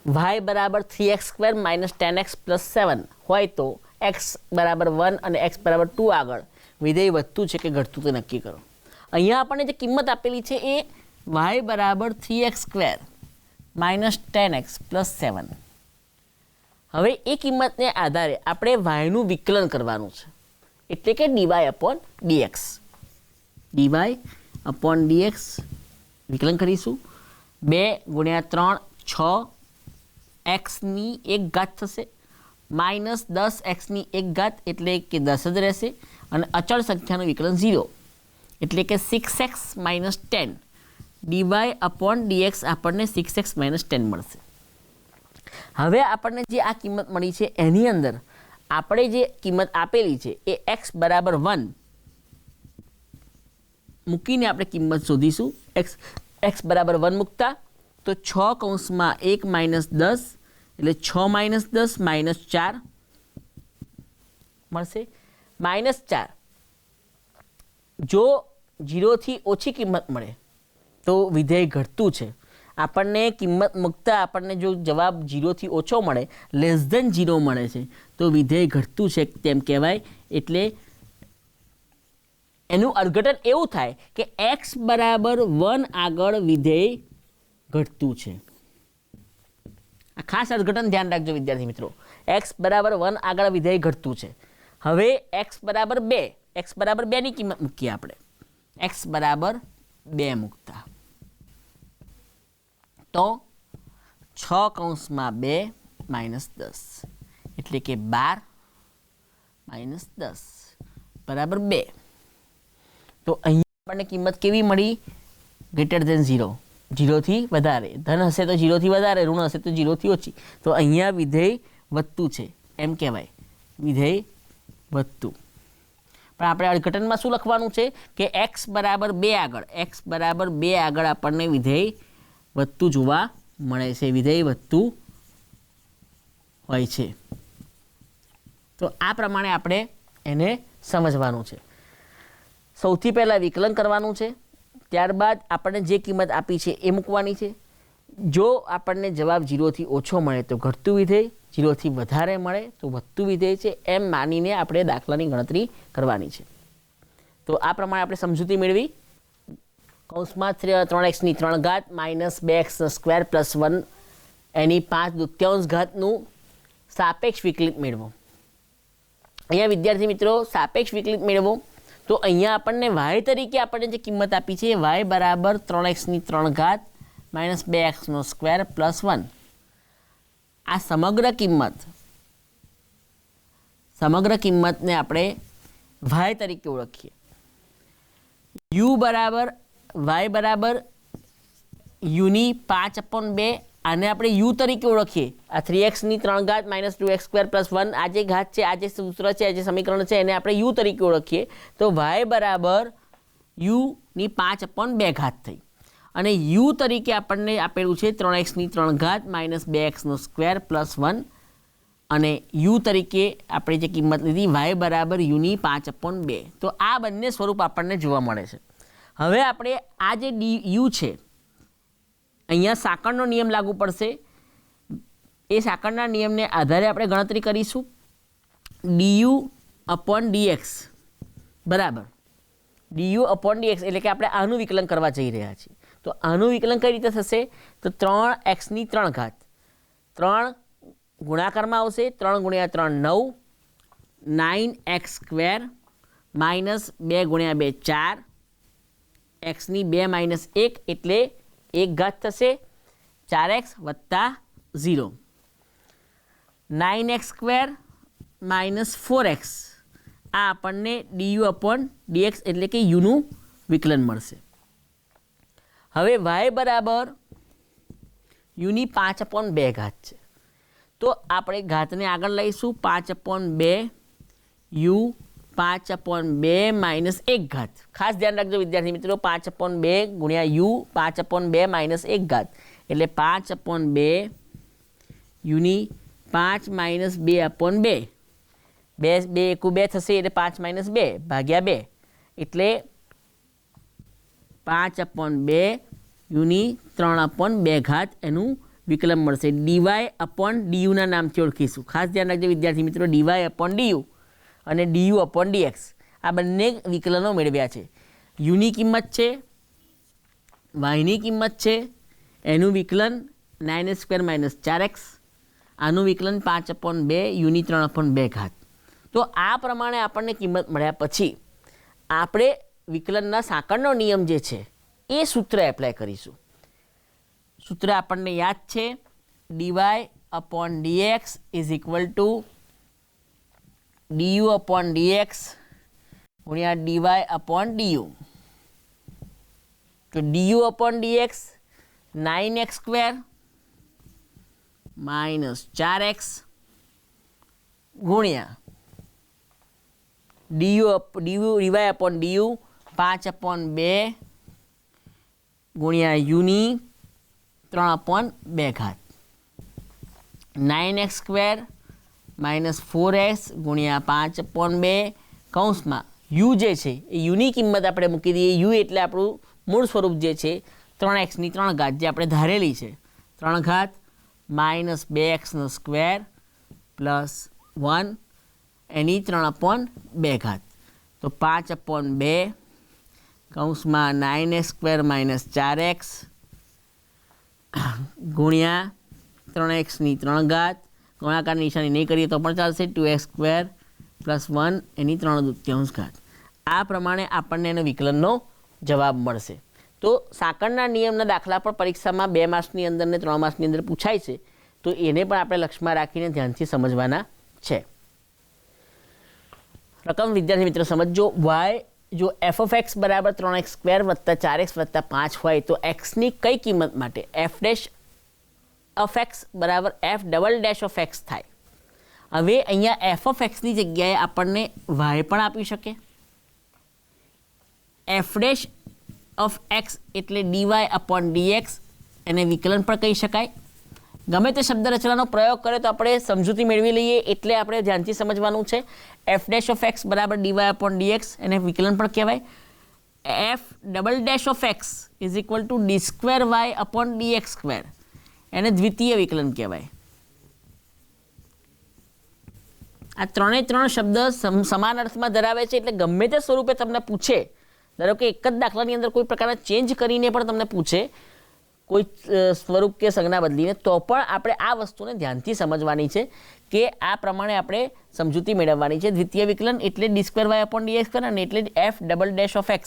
y બરાબર 3x² માઇનસ 10x પ્લસ 7 હોય તો x બરાબર 1 અને x બરાબર 2 આગળ વિધેય વધતું છે કે ઘટતું તે નક્કી કરો. અહીંયા આપણને જે કિંમત આપેલી છે એ y બરાબર 3x² માઇનસ 10x પ્લસ 7. હવે એ કિંમતને આધારે આપણે yનું વિકલન કરવાનું છે, એટલે કે dy/dx. dy/dx વિકલન કરીશું. 2 × 3 6x² થશે માઇનસ 10x² એટલે કે 10 જ રહેશે અને અચળ સંખ્યાનું વિકલન 0 એટલે કે 6x - 10 dy/dx આપણને 6x - 10 મળશે. હવે આપણને જે આ કિંમત મળી છે એની અંદર આપણે જે કિંમત આપેલી છે એ x બરાબર 1 મૂકીને આપણે કિંમત શોધીશું. x બરાબર 1 મૂકતા તો 6 કૌંસમાં 1 - 10 એટલે 6 - 10 -4 મળશે. -4 જો 0 થી ઓછી કિંમત મળે તો વિધેય ઘટતું છે. આપણને કિંમત મૂકતા આપણને જો જવાબ 0 થી ઓછો મળે, <0 મળે છે તો વિધેય ઘટતું છે તેમ કહેવાય. એટલે એનું અર્થઘટન એવું થાય કે x બરાબર 1 આગળ વિધેય ઘટતું છે. આ ખાસ અર્થઘટન ધ્યાન રાખજો વિદ્યાર્થી મિત્રો. x બરાબર 1 આગળ વિધેય ઘટતું છે. હવે x બરાબર 2, x બરાબર 2 ની કિંમત મૂકીએ આપણે. x બરાબર 2 મૂકતા તો 6 કૌંસમાં 2 -10 એટલે કે 12 - 10 બરાબર 2. તો અહીંયા આપણને કિંમત કેવી મળી? <0, 0 થી વધારે. ધન હશે તો 0 થી વધારે, ઋણ હશે તો 0 થી ઓછી. તો અહીંયા વિધેય વધતું છે એમ કહેવાય, વિધેય વધતું. પણ આપણે અર્થઘટનમાં શું લખવાનું છે કે x બરાબર 2 આગળ, x બરાબર 2 આગળ આપણને વિધેય વધતું જોવા મળે છે, વિધેય વધતું હોય છે. તો આ પ્રમાણે આપણે એને સમજવાનું છે. સૌથી પહેલાં વિકલન કરવાનું છે, ત્યારબાદ આપણને જે કિંમત આપી છે એ મૂકવાની છે. જો આપણને જવાબ 0 થી ઓછો મળે તો ઘટતું વિધેય, 0 થી વધારે મળે તો વધતું વિધેય છે, એમ માનીને આપણે દાખલાની ગણતરી કરવાની છે. તો આ પ્રમાણે આપણે સમજૂતી મેળવી. કૌંસમાં 3x³ માઇનસ 2x² પ્લસ 1 એની 5/2 સાપેક્ષ વિકલિત મેળવો. અહીંયા વિદ્યાર્થી મિત્રો સાપેક્ષ વિકલિત મેળવો તો અહીંયા આપણને y તરીકે આપણને જે કિંમત આપી છે y બરાબર 3x³ માઇનસ 2x² પ્લસ 1. આ સમગ્ર કિંમતને આપણે y તરીકે ઓળખીએ. y બરાબર uની 5/2 આને આપણે u તરીકે ઓળખીએ. આ 3x³ માઇનસ 2x² પ્લસ 1 આ જે ઘાત છે, આ જે સૂત્ર છે, આ જે સમીકરણ છે એને આપણે u તરીકે ઓળખીએ. તો y બરાબર uની 5/2 થઈ. અને u તરીકે આપણને આપેલું છે 3x³ માઇનસ 2x² પ્લસ 1 અને u તરીકે આપણે જે કિંમત લીધી y બરાબર uની 5/2. તો આ બંને સ્વરૂપ આપણને જોવા મળે છે. હવે આપણે આ જે du છે અહીંયા સાંકળનો નિયમ લાગુ પડશે. એ સાંકળના નિયમને આધારે આપણે ગણતરી કરીશું. du/dx બરાબર du/dx એટલે કે આપણે આનું વિકલન કરવા જઈ રહ્યા છીએ. તો આનું વિકલન કઈ રીતે થશે? તો 3x³ 3 ગુણાકારમાં આવશે. 3 × 3 9, 9x² માઇનસ 2 × 2 4, x² - 1 એટલે 1 ઘાત થશે. 4x + 0, 9x² minus 4x. આ આપણને du/dx એટલે કે uનું વિકલન મળશે. હવે y બરાબર uની 5/2 છે. તો આપણે ઘાતને આગળ લઈશું. 5/2 u 5/2 માઇનસ 1 ઘાત. ખાસ ધ્યાન રાખજો વિદ્યાર્થી મિત્રો, 5/2 ગુણ્યા u 5/2 માઇનસ 1 ઘાત એટલે 5/2 uની 5 માઇનસ 2/2. 2 × 2 થશે એટલે 5 માઇનસ 2 ભાગ્યા 2 એટલે 5/2 uની 3/2 એનું વિકલન મળશે. dy/du ના નામથી ઓળખીશું. ખાસ ધ્યાન રાખજો વિદ્યાર્થી મિત્રો, dy/du અને du/dx આ બંને વિકલનો મેળવ્યા છે. યુની કિંમત છે, વાયની કિંમત છે, એનું વિકલન 9x² - 4x, આનું વિકલન 5/2 યુની 3/2. તો આ પ્રમાણે આપણને કિંમત મળ્યા પછી આપણે વિકલનના સાંકળનો નિયમ જે છે એ સૂત્ર એપ્લાય કરીશું. સૂત્ર આપણને યાદ છે, dy/dx is equal two du/dx ગુણ્યા dy/du. તો du/dx 9x² - 4x ગુણ્યા dy/du 5/2 ગુણ્યા યુની 3/2. 9x² - 4x ગુણ્યા 5/2 કૌંસમાં યુ જે છે એ યુની કિંમત આપણે મૂકી દઈએ. યુ એટલે આપણું મૂળ સ્વરૂપ જે છે 3x3 જે આપણે ધારેલી છે 3 - 2x² પ્લસ 1 એની 3/2. તો 5/2 કૌંસમાં 9x² - 4x ગુણ્યા 3x3 ગુણાકારની નિશાની નહીં કરીએ તો પણ ચાલશે 2x² પ્લસ 1 એની 3/2. આ પ્રમાણે આપણને એનો વિકલનનો જવાબ મળશે. તો સાંકળના નિયમના દાખલા પણ પરીક્ષામાં 2 માર્ક્સની અંદર ને 3 માર્ક્સની અંદર પૂછાય છે. તો એને પણ આપણે લક્ષમાં રાખીને ધ્યાનથી સમજવાના છે. રકમ વિદ્યાર્થી મિત્રો સમજો, y જો f(x) = 3x² + 4x + 5 હોય તો x ની કઈ કિંમત માટે f' = f"(x) થાય. હવે અહીંયા f(x)ની જગ્યાએ આપણને y પણ આપી શકે. f'(x) એટલે dy/dx એને વિકલન પણ કહી શકાય. ગમે તે શબ્દ રચનાનો પ્રયોગ કરે તો આપણે સમજૂતી મેળવી લઈએ, એટલે આપણે ધ્યાનથી સમજવાનું છે. f'(x) = dy/dx એને વિકલન પણ કહેવાય. f'(x) = d²y/dx² એને દ્વિતીય વિકલન કહેવાય. આ ત્રણે શબ્દ સમાન અર્થમાં ધરાવે છે, એટલે ગમે તે સ્વરૂપે તમને પૂછે, ધારો કે એક જ દાખલાની અંદર કોઈ પ્રકારના ચેન્જ કરીને પણ તમને પૂછે, કોઈ સ્વરૂપ કે સંજ્ઞા બદલીને, તો પણ આપણે આ વસ્તુને ધ્યાનથી સમજવાની છે કે આ પ્રમાણે આપણે સમજૂતી મેળવવાની છે. દ્વિતીય વિકલન એટલે d²y/dx² અને એટલે f'(x).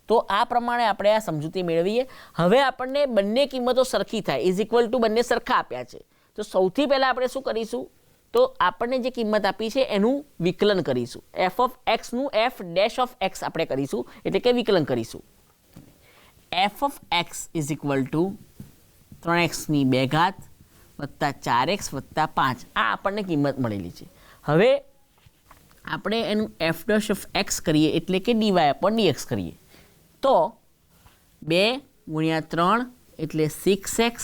તો આ પ્રમાણે આપણે આ સમજૂતી મેળવીએ. હવે આપણને બંને કિંમતો સરખી થાય, ઇઝ ઇક્વલ ટુ બંને સરખા આપ્યા છે. તો સૌથી પહેલાં આપણે શું કરીશું, તો આપણને જે કિંમત આપી છે એનું વિકલન કરીશું. f(x)નું f'(x) આપણે કરીશું, એટલે કે વિકલન કરીશું. f(x) = 3x2 + 4x + 5 આ આપણને કિંમત મળેલી છે. હવે આપણે એનું f'(x) કરીએ, એટલે કે dy/dx કરીએ. તો 2 × 3 એટલે 6x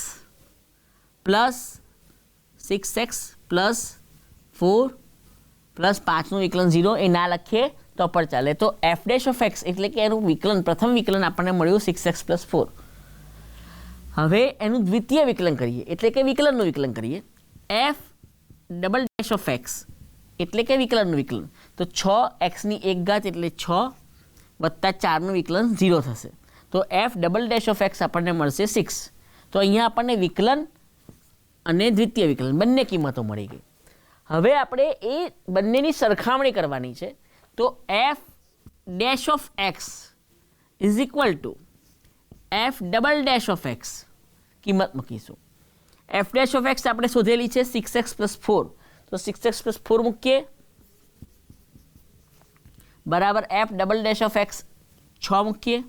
plus 6x plus 4 plus 5નું વિકલન 0 એ ના લખીએ તો પણ ચાલે. તો f'(x) એટલે કે એનું વિકલન, પ્રથમ વિકલન આપણને મળ્યું 6x + 4. હવે એનું દ્વિતીય વિકલન કરીએ, એટલે કે વિકલનનું વિકલન કરીએ. f'(x) એટલે કે વિકલનનું વિકલન. તો 6x1 એટલે 6 વત્તા 4નું વિકલન 0 થશે. તો f'(x) આપણને મળશે 6. તો અહીંયા આપણને વિકલન અને દ્વિતીય વિકલન બંને કિંમતો મળી ગઈ. હવે આપણે એ બંનેની સરખામણી કરવાની છે. તો f'(x) = f'(x) કિંમત મૂકીશું. f'(x) આપણે શોધેલી છે 6x + 4. તો 6x + 4 મૂકીએ બરાબર f'(x) 6 મૂકીએ.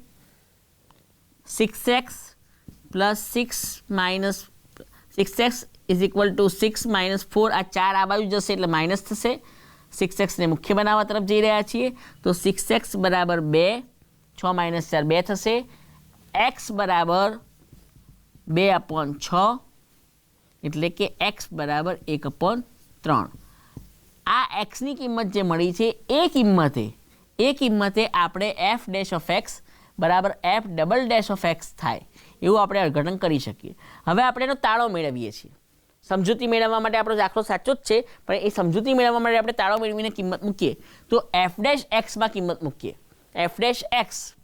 6x + 6x = 6 - 4 આ 4 આ બાજુ જશે એટલે માઇનસ થશે. 6x ને મુખ્ય બનાવવા તરફ જઈ રહ્યા છીએ. તો 6x = 2, 6 - 4 2 થશે. x = 2/6 એટલે કે x = 1/3. આ xની કિંમત જે મળી છે એ કિંમતે આપણે f'(x) = f'(x) થાય એવું આપણે અર્થઘટન કરી શકીએ. હવે આપણે એનો તાળો મેળવીએ છીએ. સમજૂતી મેળવવા માટે આપણો દાખલો સાચો જ છે, પણ એ સમજૂતી મેળવવા માટે આપણે તાળો મેળવીને કિંમત મૂકીએ. તો f'(x) માં કિંમત મૂકીએ. f'(x)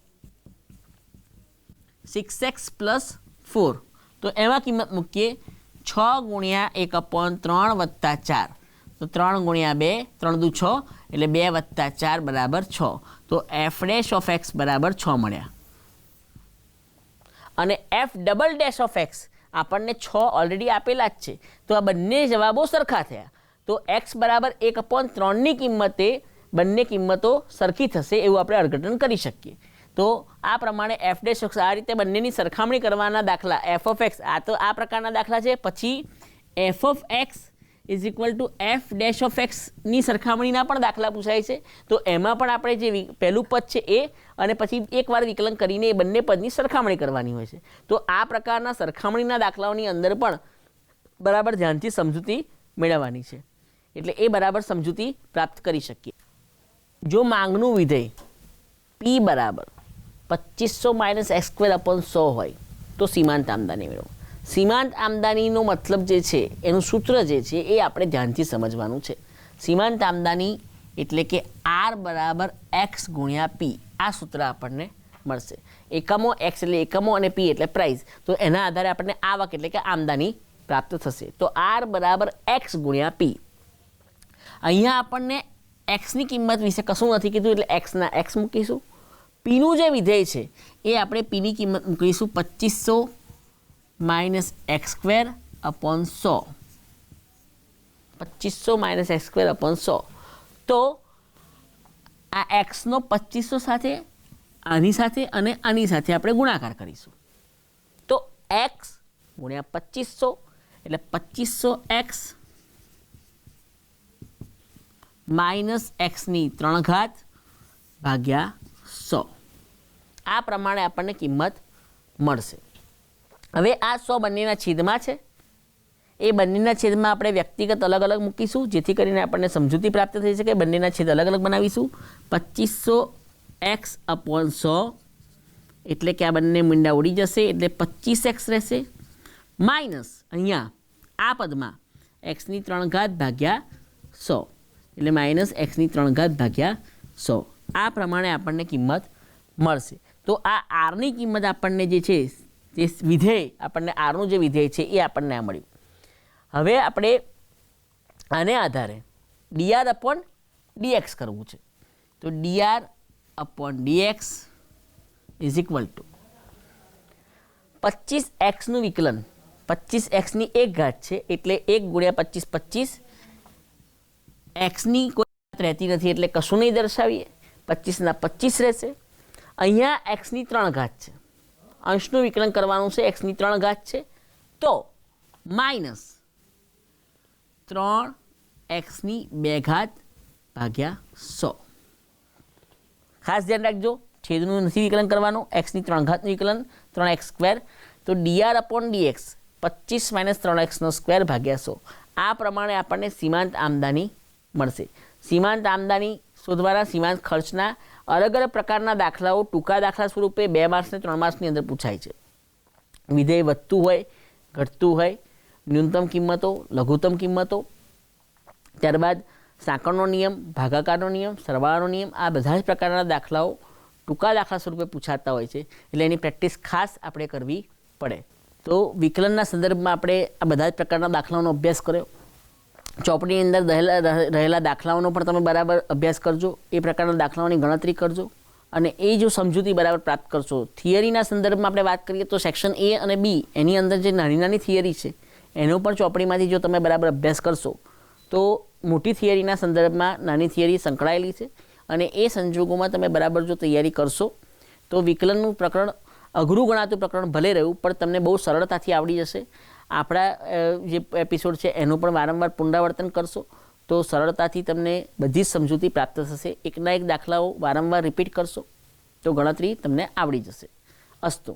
6x + 4, તો એમાં કિંમત મૂકીએ 6 ગુણ્યા 1/3 વત્તા 4, તો 3 ગુણ્યા 2, 3 દુ 6, એટલે 2 વત્તા 4 બરાબર 6, તો f' બરાબર 6 મળ્યા. અને f'' આપણને 6 ઓલરેડી આપેલા જ છે, તો આ બંને જવાબો સરખા થયા. તો x બરાબર 1/3ની કિંમતે બંને કિંમતો સરખી થશે એવું આપણે અર્થઘટન કરી શકીએ. તો આ પ્રમાણે f' આ રીતે બંનેની સરખામણી કરવાના દાખલા f(x) આ તો આ પ્રકારના દાખલા છે. પછી f(x) = f'(x) ની સરખામણીના પણ દાખલા પૂછાય છે. તો એમાં પણ આપણે જે પહેલું પદ છે એ અને પછી એકવાર વિકલન કરીને એ બંને પદની સરખામણી કરવાની હોય છે. તો આ પ્રકારના સરખામણીના દાખલાઓની અંદર પણ બરાબર ધ્યાનથી સમજૂતી મેળવવાની છે, એટલે એ બરાબર સમજૂતી પ્રાપ્ત કરી શકીએ. જો માંગનું વિધેય p બરાબર 2500 - x²/100 હોય તો સીમાંત આમદાની મેળવો. સીમાંત આમદાનીનો મતલબ જે છે એનું સૂત્ર જે છે એ આપણે ધ્યાનથી સમજવાનું છે. સીમાંત આમદાની એટલે કે r બરાબર x ગુણ્યા p, આ સૂત્ર આપણને મળશે. એકમો x એટલે એકમો અને p એટલે પ્રાઇસ, તો એના આધારે આપણને આવક એટલે કે આમદાની પ્રાપ્ત થશે. તો r બરાબર x ગુણ્યા p. અહીંયા આપણને xની કિંમત વિશે કશું નથી કીધું, એટલે xના x મૂકીશું. પીનું જે વિધેય છે એ આપણે પીની કિંમત મૂકીશું 2500 - x²/100. 2500 - x²/100. તો આ xનો 2500 સાથે, આની સાથે અને આની સાથે આપણે ગુણાકાર કરીશું. તો x ગુણ્યા 2500 એટલે 2500x -x ની 3 ઘાત ભાગ્યા 100. આ પ્રમાણે આપણને કિંમત મળશે. હવે આ 100 બંનેના છેદમાં છે, એ બંનેના છેદમાં આપણે વ્યક્તિગત અલગ અલગ મૂકીશું, જેથી કરીને આપણને સમજૂતી પ્રાપ્ત થઈ શકે. બંનેના છેદ અલગ અલગ બનાવીશું. 2500x/100 એટલે કે આ બંને મીંડા ઉડી જશે, એટલે 25x રહેશે, માઇનસ અહીંયા આ પદમાં x ની 3 ઘાત ભાગ્યા 100, એટલે -x ની 3 ઘાત ભાગ્યા 100. આ પ્રમાણે આપણને કિંમત મળશે. તો આ r ની કિંમત આપણને જે છે તે વિધેય, આપણને rનું જે વિધેય છે એ આપણને આ મળ્યું. હવે આપણે આને આધારે dr/dx કરવું છે. તો dr/dx = 25xનું વિકલન, 25x ની 1 ઘાત છે એટલે 1 ગુણ્યા 25 25. xની કોઈ ઘાત રહેતી નથી એટલે કશું નહીં દર્શાવીએ, 25ના 25 રહેશે. અહીંયા xની 3 ઘાત છે, અંશનું વિકલન કરવાનું છે, xની 3 ઘાત છે, તો -3xની 2 ઘાત ભાગ્યા 100. ખાસ ધ્યાન રાખજો, છેદનું નથી વિકલન કરવાનું, xની 3 ઘાતનું વિકલન 3x². તો dr/dx 25 - 3x² ભાગ્યા 100. આ પ્રમાણે આપણને સીમાંત આમદાની મળશે. સીમાંત આમદાની શોધવાના સીમાંત ખર્ચના અલગ અલગ પ્રકારના દાખલાઓ ટૂંકા દાખલા સ્વરૂપે 2 માર્ક્સ અને 3 માર્ક્સની અંદર પૂછાય છે. વિધેય વધતું હોય, ઘટતું હોય, ન્યૂનતમ કિંમતો, લઘુત્તમ કિંમતો, ત્યારબાદ સાંકળનો નિયમ, ભાગાકારનો નિયમ, સરવાળાનો નિયમ, આ બધા જ પ્રકારના દાખલાઓ ટૂંકા દાખલા સ્વરૂપે પૂછાતા હોય છે, એટલે એની પ્રેક્ટિસ ખાસ આપણે કરવી પડે. તો વિકલનના સંદર્ભમાં આપણે આ બધા જ પ્રકારના દાખલાઓનો અભ્યાસ કર્યો. ચોપડીની અંદર રહેલા દાખલાઓનો પણ તમે બરાબર અભ્યાસ કરજો, એ પ્રકારના દાખલાઓની ગણતરી કરજો, અને એ જો સમજૂતી બરાબર પ્રાપ્ત કરશો. થિયરીના સંદર્ભમાં આપણે વાત કરીએ તો સેક્શન A અને B એની અંદર જે નાની નાની થિયરી છે એનો પણ ચોપડીમાંથી જો તમે બરાબર અભ્યાસ કરશો તો મોટી થિયરીના સંદર્ભમાં નાની થિયરી સંકળાયેલી છે, અને એ સંજોગોમાં તમે બરાબર જો તૈયારી કરશો તો વિકલનનું પ્રકરણ અઘરું ગણાતું પ્રકરણ ભલે રહ્યું પણ તમને બહુ સરળતાથી આવડી જશે. આપણા જે એપિસોડ છે એનું પણ વારંવાર પુનરાવર્તન કરશો તો સરળતાથી તમને બધી જ સમજૂતી પ્રાપ્ત થશે. એકના એક દાખલાઓ વારંવાર રિપીટ કરશો તો ગણતરી તમને આવડી જશે. અસ્તુ.